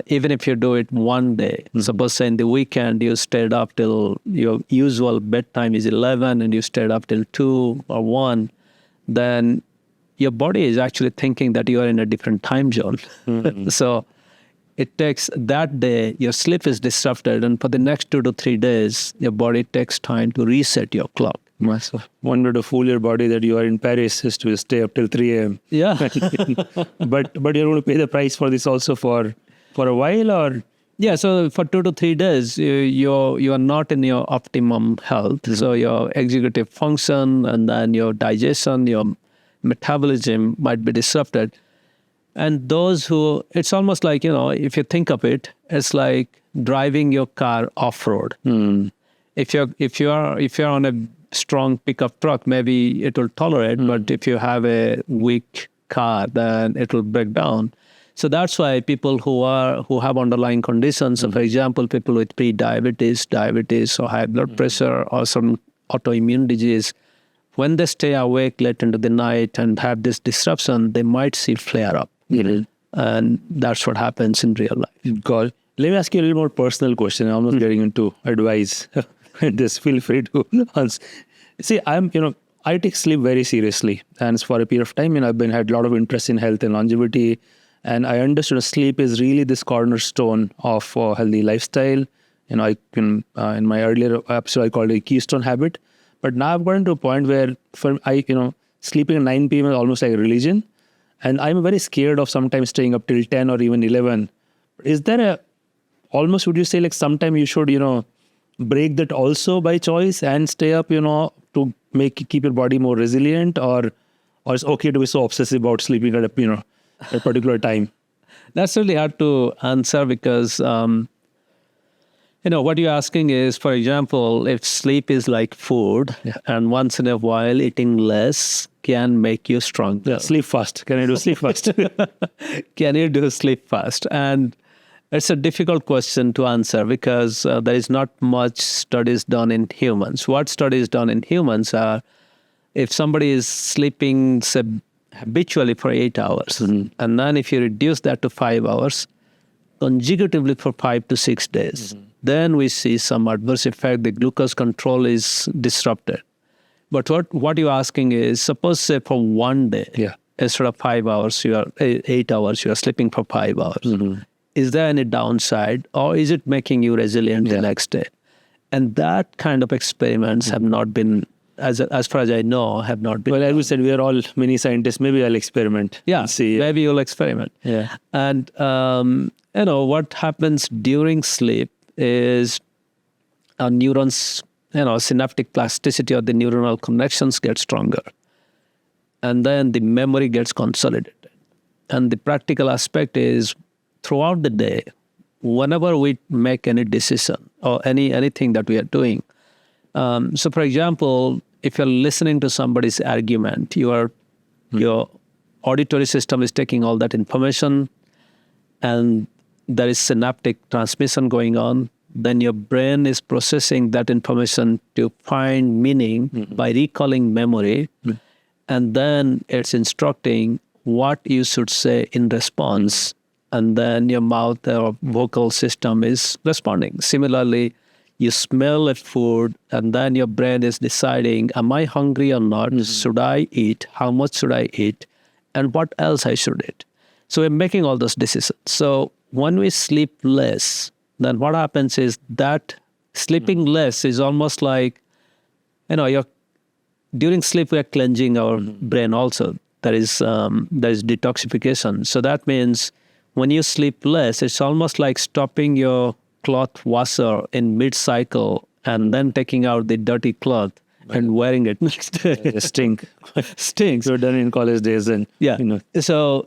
even if you do it one day, suppose say in the weekend you stayed up till your usual bedtime is 11 and you stayed up till 2 or 1, then your body is actually thinking that you are in a different time zone. So it takes that day, your sleep is disrupted, and for the next 2 to 3 days, your body takes time to reset your clock. One way to fool your body that you are in Paris is to stay up till 3 a.m. Yeah. but you're going to pay the price for this also for a while, or? Yeah, so for 2 to 3 days, you are not in your optimum health. So your executive function and then your digestion, your metabolism might be disrupted. And those who, it's almost like, if you think of it, it's like driving your car off-road. If you're on a strong pickup truck, maybe it will tolerate, but if you have a weak car, then it will break down. So that's why people who have underlying conditions, so for example, people with pre-diabetes, diabetes, or high blood pressure, or some autoimmune disease, when they stay awake late into the night and have this disruption, they might see flare up. And that's what happens in real life. God. Let me ask you a little more personal question. I'm not getting into advice. Just feel free to answer. See, I take sleep very seriously. And for a period of time, I've had a lot of interest in health and longevity. And I understood sleep is really this cornerstone of a healthy lifestyle. I can, in my earlier episode, I called it a keystone habit. But now I've gotten to a point where sleeping at 9 p.m. is almost like a religion. And I'm very scared of sometimes staying up till 10 or even 11. Is there almost, would you say, like sometime you should, break that also by choice and stay up, to keep your body more resilient, or it's okay to be so obsessive about sleeping at a particular time? That's really hard to answer because, what you're asking is, for example, if sleep is like food and once in a while eating less can make you stronger. Yeah, sleep fast. Can I do sleep fast? Can you do sleep fast? And it's a difficult question to answer because there is not much studies done in humans. What studies done in humans are if somebody is sleeping habitually for 8 hours, and then if you reduce that to 5 hours consecutively for 5 to 6 days, then we see some adverse effect. The glucose control is disrupted. But what you're asking is, suppose say for one day, instead of 5 hours, 8 hours, you are sleeping for 5 hours. Is there any downside, or is it making you resilient the next day? And that kind of experiments have not been, as far as I know, have not been. Well, as we said, we are all mini scientists. Maybe I'll experiment. Yeah, see. Maybe you'll experiment. Yeah. And, what happens during sleep is our neurons, synaptic plasticity or the neuronal connections get stronger. And then the memory gets consolidated. And the practical aspect is throughout the day, whenever we make any decision or anything that we are doing. So for example, if you're listening to somebody's argument, your auditory system is taking all that information and there is synaptic transmission going on. Then your brain is processing that information to find meaning by recalling memory. And then it's instructing what you should say in response and then your mouth or vocal system is responding. Similarly, you smell a food, and then your brain is deciding, am I hungry or not? Should I eat? How much should I eat? And what else I should eat? So we're making all those decisions. So when we sleep less, then what happens is that sleeping less is almost like, during sleep we are cleansing our brain also. There is detoxification. So that means when you sleep less, it's almost like stopping your cloth washer in mid-cycle and then taking out the dirty cloth and wearing it next day. Stinks. We're done in college days, and So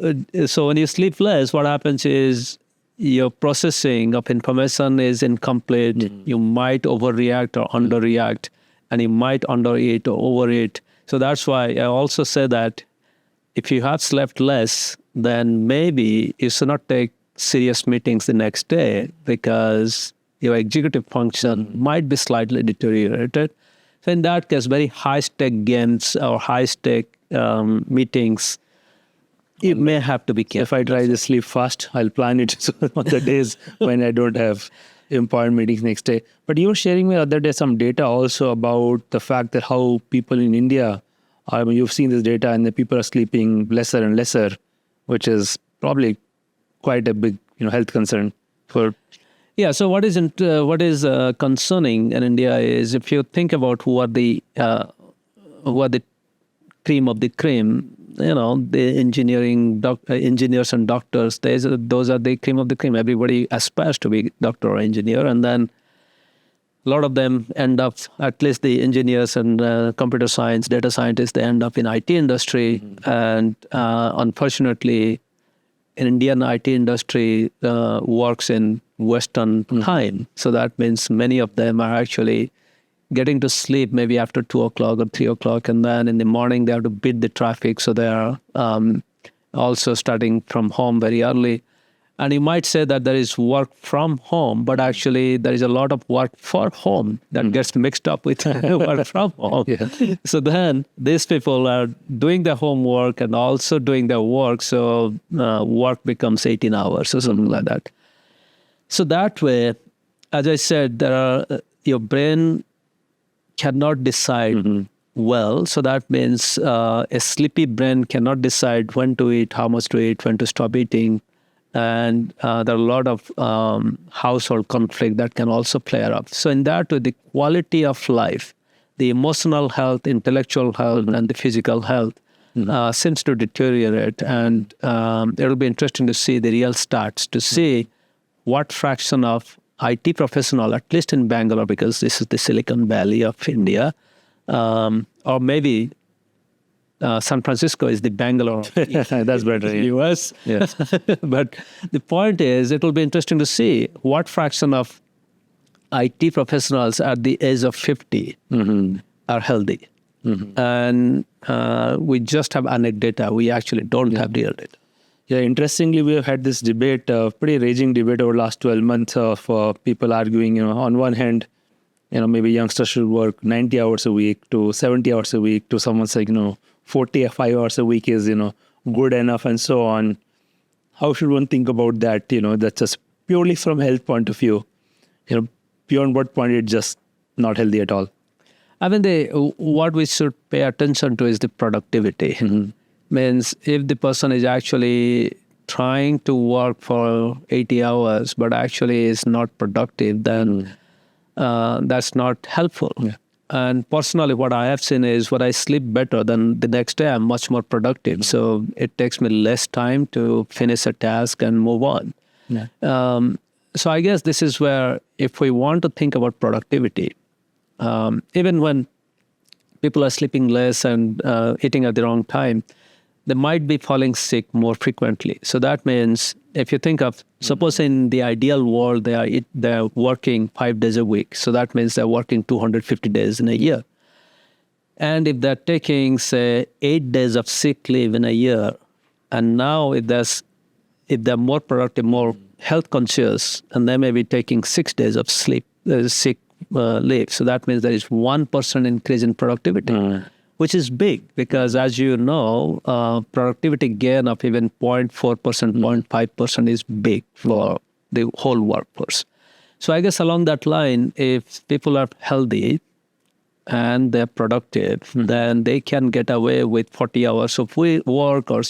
when you sleep less, what happens is your processing of information is incomplete. You might overreact or underreact, and you might undereat or overeat. So that's why I also say that if you have slept less, then maybe you should not take serious meetings the next day because your executive function might be slightly deteriorated. So in that case, very high-stake games or high-stake meetings, you may have to be careful. If I try to sleep fast, I'll plan it so on the days when I don't have important meetings next day. But you were sharing me the other day some data also about the fact that how people in India, you've seen this data, and the people are sleeping lesser and lesser, which is probably quite a big health concern for. Yeah. So what is concerning in India is if you think about who are the cream of the cream, the engineers and doctors. Those are the cream of the cream. Everybody aspires to be doctor or engineer, and then a lot of them end up, at least the engineers and computer science, data scientists, they end up in IT industry, and unfortunately, in Indian IT industry works in Western time. So that means many of them are actually getting to sleep maybe after 2 o'clock or 3 o'clock. And then in the morning, they have to beat the traffic. So they are also starting from home very early. And you might say that there is work from home, but actually there is a lot of work for home that gets mixed up with work from home. Yeah. So then these people are doing their homework and also doing their work. So work becomes 18 hours or something like that. So that way, as I said, your brain cannot decide well. So that means a sleepy brain cannot decide when to eat, how much to eat, when to stop eating. And there are a lot of household conflict that can also play up. So in that way, the quality of life, the emotional health, intellectual health, and the physical health seems to deteriorate. And it'll be interesting to see the real stats, to see what fraction of IT professional, at least in Bangalore, because this is the Silicon Valley of India, or maybe San Francisco is the Bangalore of That's better. US. Yes. But the point is, it will be interesting to see what fraction of IT professionals at the age of 50 are healthy. And we just have anecdata. We actually don't have real data. Yeah, interestingly, we have had this debate, pretty raging debate over the last 12 months of people arguing, on one hand, maybe youngsters should work 90 hours a week to 70 hours a week, to someone saying, 45 hours a week is, good enough, and so on. How should one think about that? That's just purely from health point of view. Beyond what point it's just not healthy at all. I mean, what we should pay attention to is the productivity. Means if the person is actually trying to work for 80 hours, but actually is not productive, then that's not helpful. Yeah. And personally, what I have seen is when I sleep better, then the next day I'm much more productive. So it takes me less time to finish a task and move on. Yeah. So I guess this is where, if we want to think about productivity, even when people are sleeping less and eating at the wrong time, they might be falling sick more frequently. So that means if you think of, suppose in the ideal world, they're working 5 days a week. So that means they're working 250 days in a year. And if they're taking, say, 8 days of sick leave in a year, and now if they're more productive, more health conscious, and they may be taking 6 days of sick leave. So that means there is 1% increase in productivity. which is big because, as you know, productivity gain of even 0.4%, 0.5% is big for the whole workforce. So I guess along that line, if people are healthy and they're productive, then they can get away with 40 hours of work or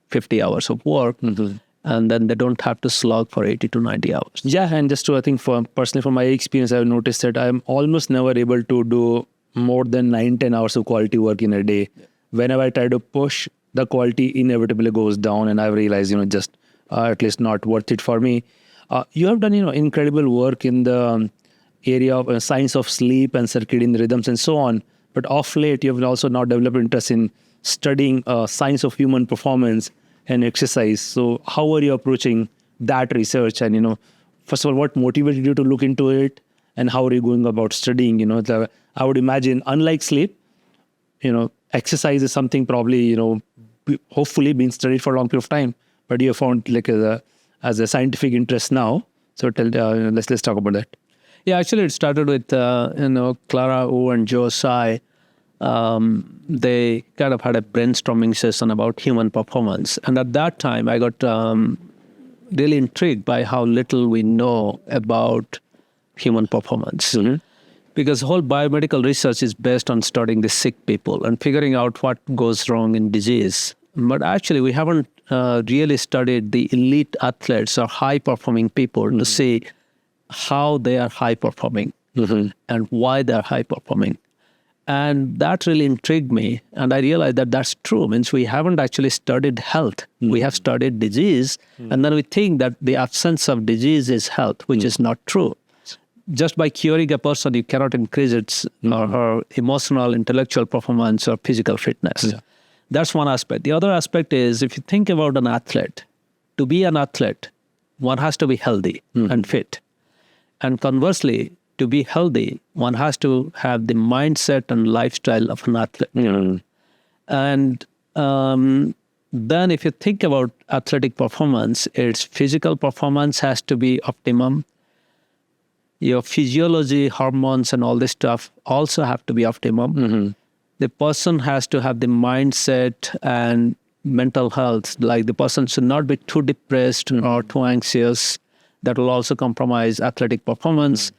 50 hours of work, and then they don't have to slog for 80 to 90 hours. Yeah, and just to, I think, personally, from my experience, I've noticed that I'm almost never able to do more than 9-10 hours of quality work in a day. Yeah. Whenever I try to push, the quality inevitably goes down, and I've realized, just at least not worth it for me. You have done, incredible work in the area of science of sleep and circadian rhythms and so on. But of late, you have also now developed interest in studying science of human performance and exercise. So how are you approaching that research? And, first of all, what motivated you to look into it? And how are you going about studying? I would imagine, unlike sleep, exercise is something probably, hopefully being studied for a long period of time. But you have found like as a scientific interest now. So let's talk about that. Yeah, actually, it started with Clara Wu and Joe Tsai. They kind of had a brainstorming session about human performance, and at that time, I got really intrigued by how little we know about human performance. Because whole biomedical research is based on studying the sick people and figuring out what goes wrong in disease. But actually, we haven't really studied the elite athletes or high-performing people to see how they are high-performing and why they are high-performing. And that really intrigued me. And I realized that that's true. Means we haven't actually studied health. We have studied disease. And then we think that the absence of disease is health, which is not true. Just by curing a person, you cannot increase its or her emotional, intellectual performance or physical fitness. Yeah. That's one aspect. The other aspect is, if you think about an athlete, to be an athlete, one has to be healthy and fit. And conversely, to be healthy, one has to have the mindset and lifestyle of an athlete. And then if you think about athletic performance, its physical performance has to be optimum. Your physiology, hormones, and all this stuff also have to be optimum. The person has to have the mindset and mental health. Like the person should not be too depressed or too anxious. That will also compromise athletic performance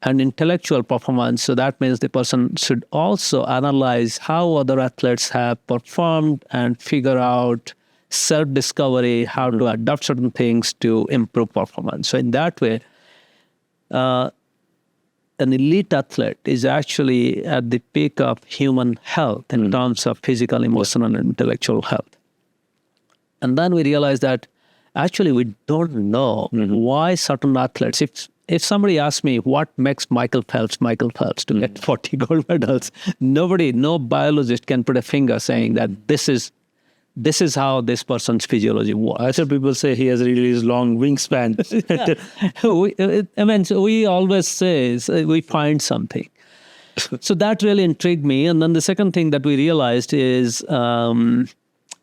and intellectual performance. So that means the person should also analyze how other athletes have performed and figure out self-discovery, how to adopt certain things to improve performance. So in that way, an elite athlete is actually at the peak of human health in terms of physical, emotional, and intellectual health. And then we realize that actually we don't know why certain athletes, if somebody asks me what makes Michael Phelps to get 40 gold medals, no biologist can put a finger saying that this is how this person's physiology works. I heard people say he has really long wingspan. We always say we find something. So that really intrigued me. And then the second thing that we realized is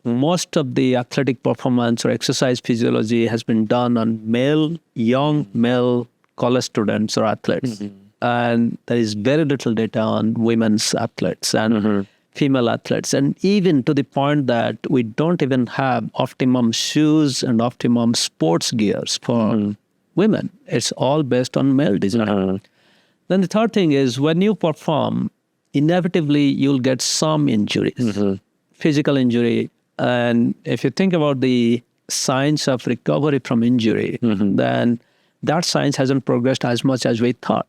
most of the athletic performance or exercise physiology has been done on young male college students or athletes. And there is very little data on women's athletes and female athletes. And even to the point that we don't even have optimum shoes and optimum sports gears for women. It's all based on male design. Then the third thing is, when you perform, inevitably you'll get some injuries, physical injury. And if you think about the science of recovery from injury, then that science hasn't progressed as much as we thought.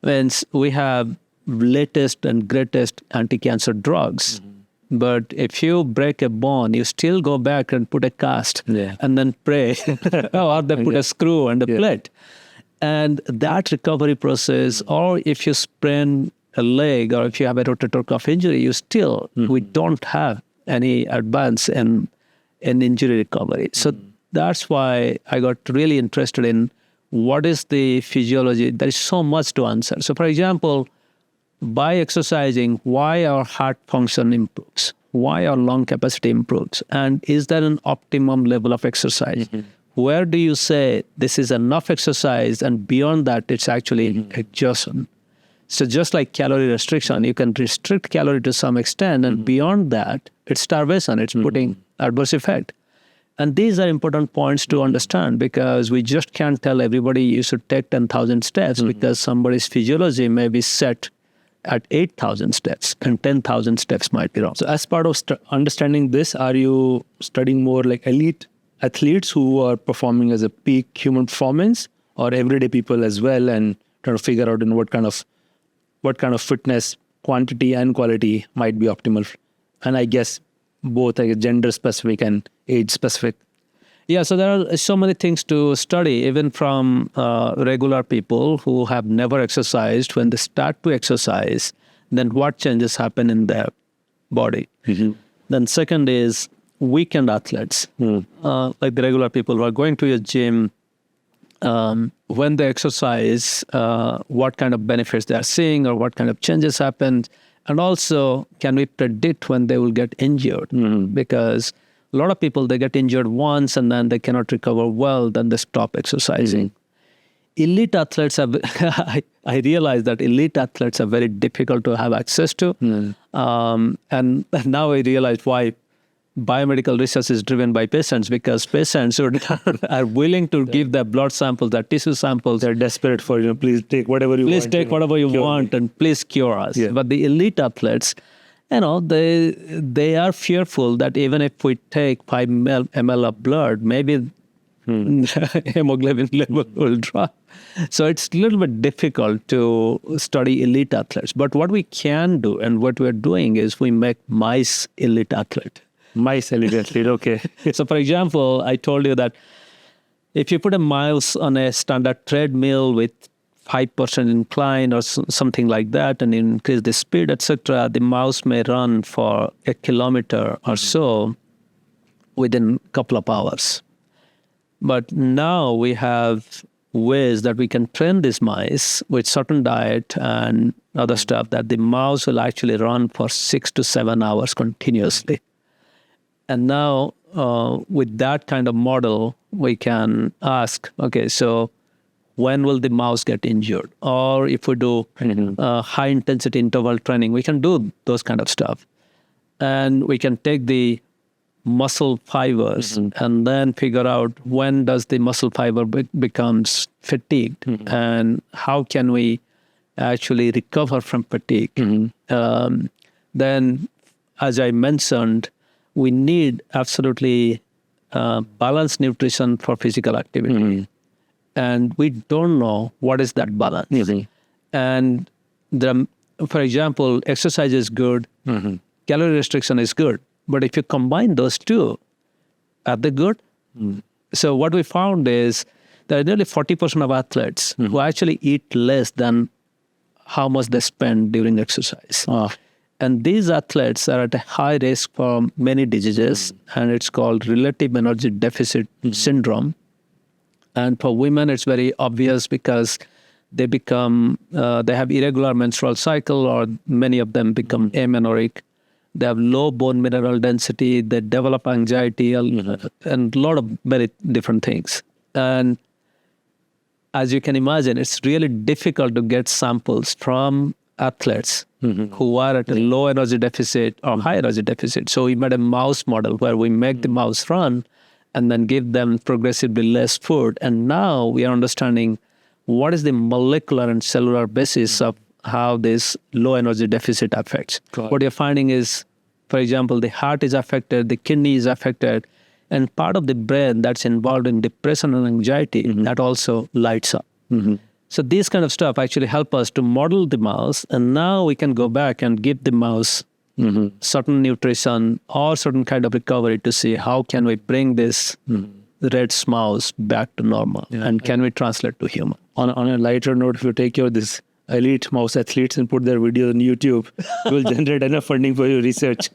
Means we have latest and greatest anti-cancer drugs. But if you break a bone, you still go back and put a cast and then pray, or they put a screw and a plate. And that recovery process, or if you sprain a leg, or if you have a rotator cuff injury, you still, we don't have any advance in injury recovery. So that's why I got really interested in what is the physiology. There is so much to answer. So for example, by exercising, why our heart function improves, why our lung capacity improves, and is there an optimum level of exercise? Where do you say this is enough exercise and beyond that it's actually exhaustion? So just like calorie restriction, you can restrict calorie to some extent, and beyond that, it's starvation. It's putting adverse effect. And these are important points to understand, because we just can't tell everybody you should take 10,000 steps because somebody's physiology may be set at 8,000 steps and 10,000 steps might be wrong. So as part of understanding this, are you studying more like elite athletes who are performing as a peak human performance, or everyday people as well, and trying to figure out what kind of fitness quantity and quality might be optimal? And I guess both gender specific and age specific. Yeah, so there are so many things to study, even from regular people who have never exercised. When they start to exercise, then what changes happen in their body? Then second is weekend athletes, like the regular people who are going to a gym. When they exercise, what kind of benefits they are seeing, or what kind of changes happen. And also, can we predict when they will get injured? Because a lot of people, they get injured once and then they cannot recover well, then they stop exercising. Elite athletes have, I realize that elite athletes are very difficult to have access to. And now I realize why biomedical research is driven by patients, because patients are willing to give their blood samples, their tissue samples. They're desperate for, please take whatever you want. Please take whatever you want and please cure us. Yeah. But the elite athletes, they are fearful that even if we take 5 ml of blood, maybe hemoglobin level will drop. So it's a little bit difficult to study elite athletes. But what we can do, and what we're doing, is we make mice elite athlete. Mice elite athlete, okay. So for example, I told you that if you put a mouse on a standard treadmill with 5% incline or something like that, and increase the speed, etc., the mouse may run for 1 kilometer or so within a couple of hours. But now we have ways that we can train these mice with certain diet and other stuff, that the mouse will actually run for 6 to 7 hours continuously. And now with that kind of model, we can ask, okay, so when will the mouse get injured? Or if we do high intensity interval training, we can do those kind of stuff. And we can take the muscle fibers and then figure out when does the muscle fiber becomes fatigued, and how can we actually recover from fatigue. Then, as I mentioned, we need absolutely balanced nutrition for physical activity. And we don't know what is that balance. And for example, exercise is good, calorie restriction is good. But if you combine those two, are they good? So what we found is there are nearly 40% of athletes who actually eat less than how much they spend during exercise. And these athletes are at a high risk for many diseases, and it's called relative energy deficit syndrome. And for women, it's very obvious because they have irregular menstrual cycle, or many of them become amenorrheic. They have low bone mineral density, they develop anxiety, and a lot of very different things. And as you can imagine, it's really difficult to get samples from athletes who are at a low energy deficit or high energy deficit. So we made a mouse model where we make the mouse run and then give them progressively less food. And now we are understanding what is the molecular and cellular basis of how this low energy deficit affects. What you're finding is, for example, the heart is affected, the kidney is affected, and part of the brain that's involved in depression and anxiety, that also lights up. So these kind of stuff actually help us to model the mouse, and now we can go back and give the mouse certain nutrition or certain kind of recovery to see how can we bring this red mouse back to normal, and can we translate to human. On a lighter note, if you take this elite mouse athletes and put their video on YouTube, it will generate enough funding for your research.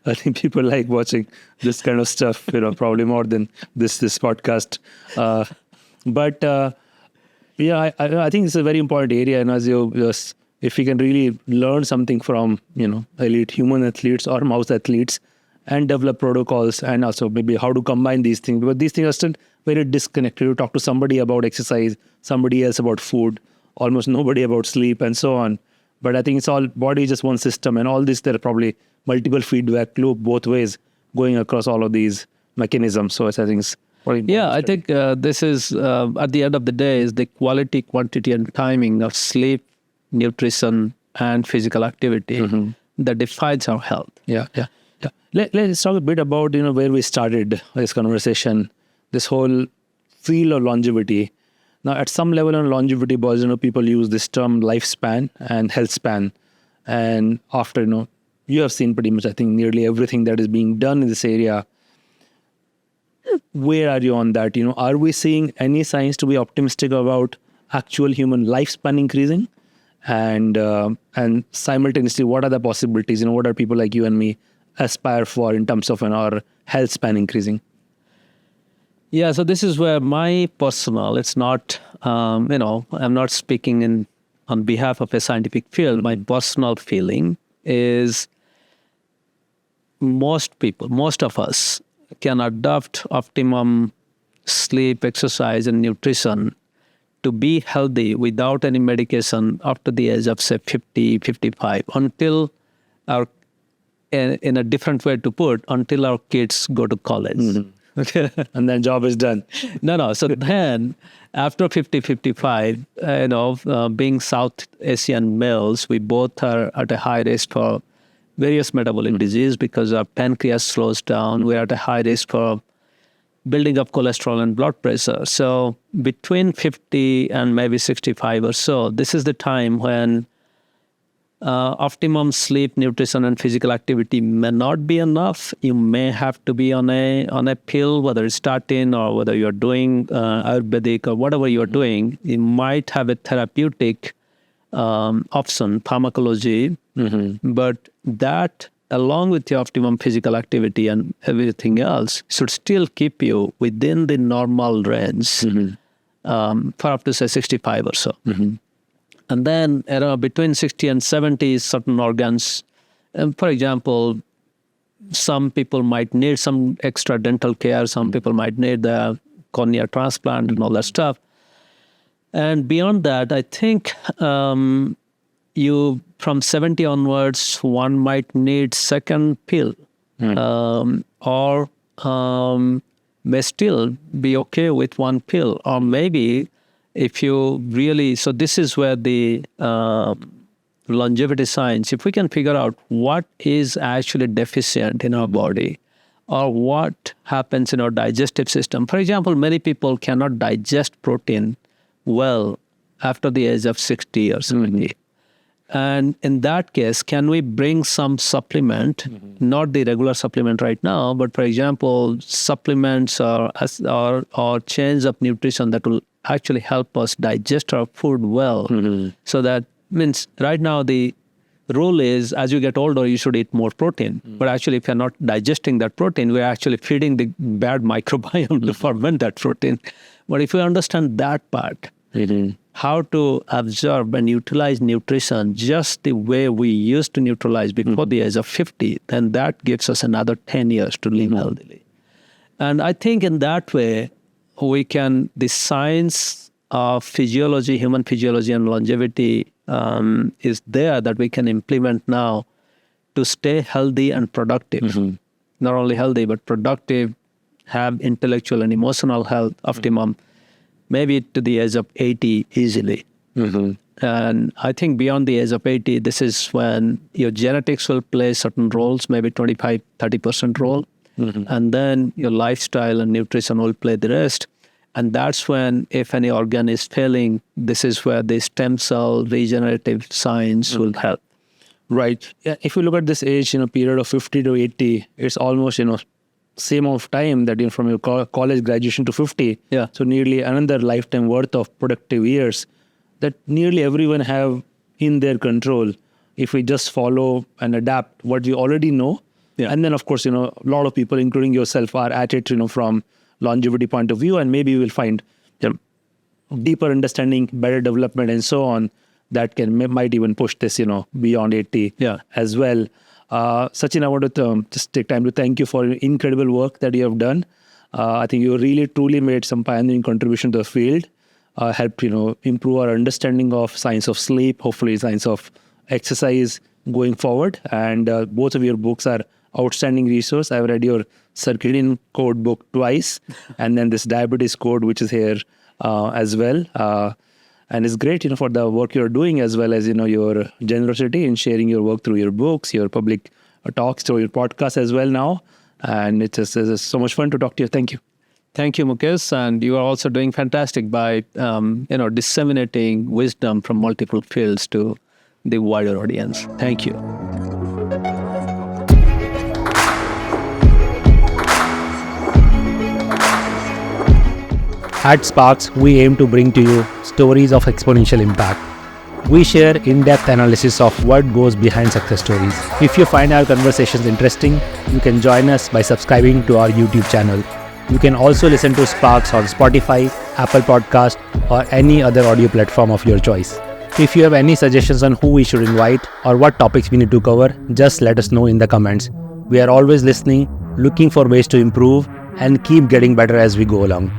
I think people like watching this kind of stuff, probably more than this podcast. I think it's a very important area, and as if we can really learn something from elite human athletes or mouse athletes, and develop protocols, and also maybe how to combine these things, because these things are still very disconnected. You talk to somebody about exercise, somebody else about food, almost nobody about sleep and so on. But I think it's all body is just one system, and all this, there are probably multiple feedback loop both ways going across all of these mechanisms. So I think it's very important. Yeah, I think this is, at the end of the day, is the quality, quantity, and timing of sleep, nutrition, and physical activity that defines our health. Yeah. Let's talk a bit about where we started this conversation, this whole field of longevity. Now, at some level on longevity, boys, people use this term lifespan and health span, and after you have seen pretty much, I think, nearly everything that is being done in this area. Where are you on that? Are we seeing any signs to be optimistic about actual human lifespan increasing? And simultaneously, what are the possibilities? What are people like you and me aspire for in terms of our health span increasing? Yeah, so this is where my personal, it's not, I'm not speaking on behalf of a scientific field. My personal feeling is most of us can adopt optimum sleep, exercise, and nutrition to be healthy without any medication after the age of, say, 50, 55, until in a different way to put, until our kids go to college. Okay. And then job is done. No. So then, after 50, 55, being South Asian males, we both are at a high risk for various metabolic disease because our pancreas slows down. We're at a high risk for building up cholesterol and blood pressure. So between 50 and maybe 65 or so, this is the time when optimum sleep, nutrition, and physical activity may not be enough. You may have to be on a pill, whether it's statin or whether you're doing Ayurvedic or whatever you're doing. You might have a therapeutic option, pharmacology, but that, along with your optimum physical activity and everything else, should still keep you within the normal range for up to, say, 65 or so. And then between 60 and 70, certain organs, for example, some people might need some extra dental care, some people might need the cornea transplant and all that stuff. And beyond that, I think from 70 onwards, one might need second pill or may still be okay with one pill, or maybe if you really, so this is where the longevity science, if we can figure out what is actually deficient in our body or what happens in our digestive system. For example, many people cannot digest protein well after the age of 60 or 70. And in that case, can we bring some supplement, not the regular supplement right now, but for example, supplements or change of nutrition that will actually help us digest our food well. So that means right now the rule is as you get older, you should eat more protein. But actually, if you're not digesting that protein, we're actually feeding the bad microbiome to ferment that protein. But if we understand that part, how to absorb and utilize nutrition just the way we used to neutralize before the age of 50, then that gives us another 10 years to live healthily. And I think in that way, the science of physiology, human physiology and longevity is there that we can implement now to stay healthy and productive. Not only healthy, but productive, have intellectual and emotional health optimum, maybe to the age of 80 easily. And I think beyond the age of 80, this is when your genetics will play certain roles, maybe 25, 30% role. And then your lifestyle and nutrition will play the rest. And that's when, if any organ is failing, this is where the stem cell regenerative science will help. Right. Yeah. If you look at this age, period of 50 to 80, it's almost, same amount of time that from your college graduation to 50. Yeah. So nearly another lifetime worth of productive years that nearly everyone have in their control if we just follow and adapt what we already know. Yeah. And then, of course, a lot of people, including yourself, are at it, from longevity point of view, and maybe you will find deeper understanding, better development, and so on that might even push this, beyond 80 as well. Satchin, I want to just take time to thank you for your incredible work that you have done. I think you really, truly made some pioneering contribution to the field. help improve our understanding of science of sleep, hopefully science of exercise going forward. And both of your books are outstanding resource. I've read your Circadian Code book twice, and then this Diabetes Code, which is here as well. And it's great, for the work you're doing, as well as your generosity in sharing your work through your books, your public talks, through your podcast as well now. And it's just so much fun to talk to you. Thank you. Thank you, Mukesh. And you are also doing fantastic by, disseminating wisdom from multiple fields to the wider audience. Thank you. At SparX, we aim to bring to you stories of exponential impact. We share in-depth analysis of what goes behind success stories. If you find our conversations interesting, you can join us by subscribing to our YouTube channel. You can also listen to SparX on Spotify, Apple Podcast, or any other audio platform of your choice. If you have any suggestions on who we should invite or what topics we need to cover, just let us know in the comments. We are always listening, looking for ways to improve, and keep getting better as we go along.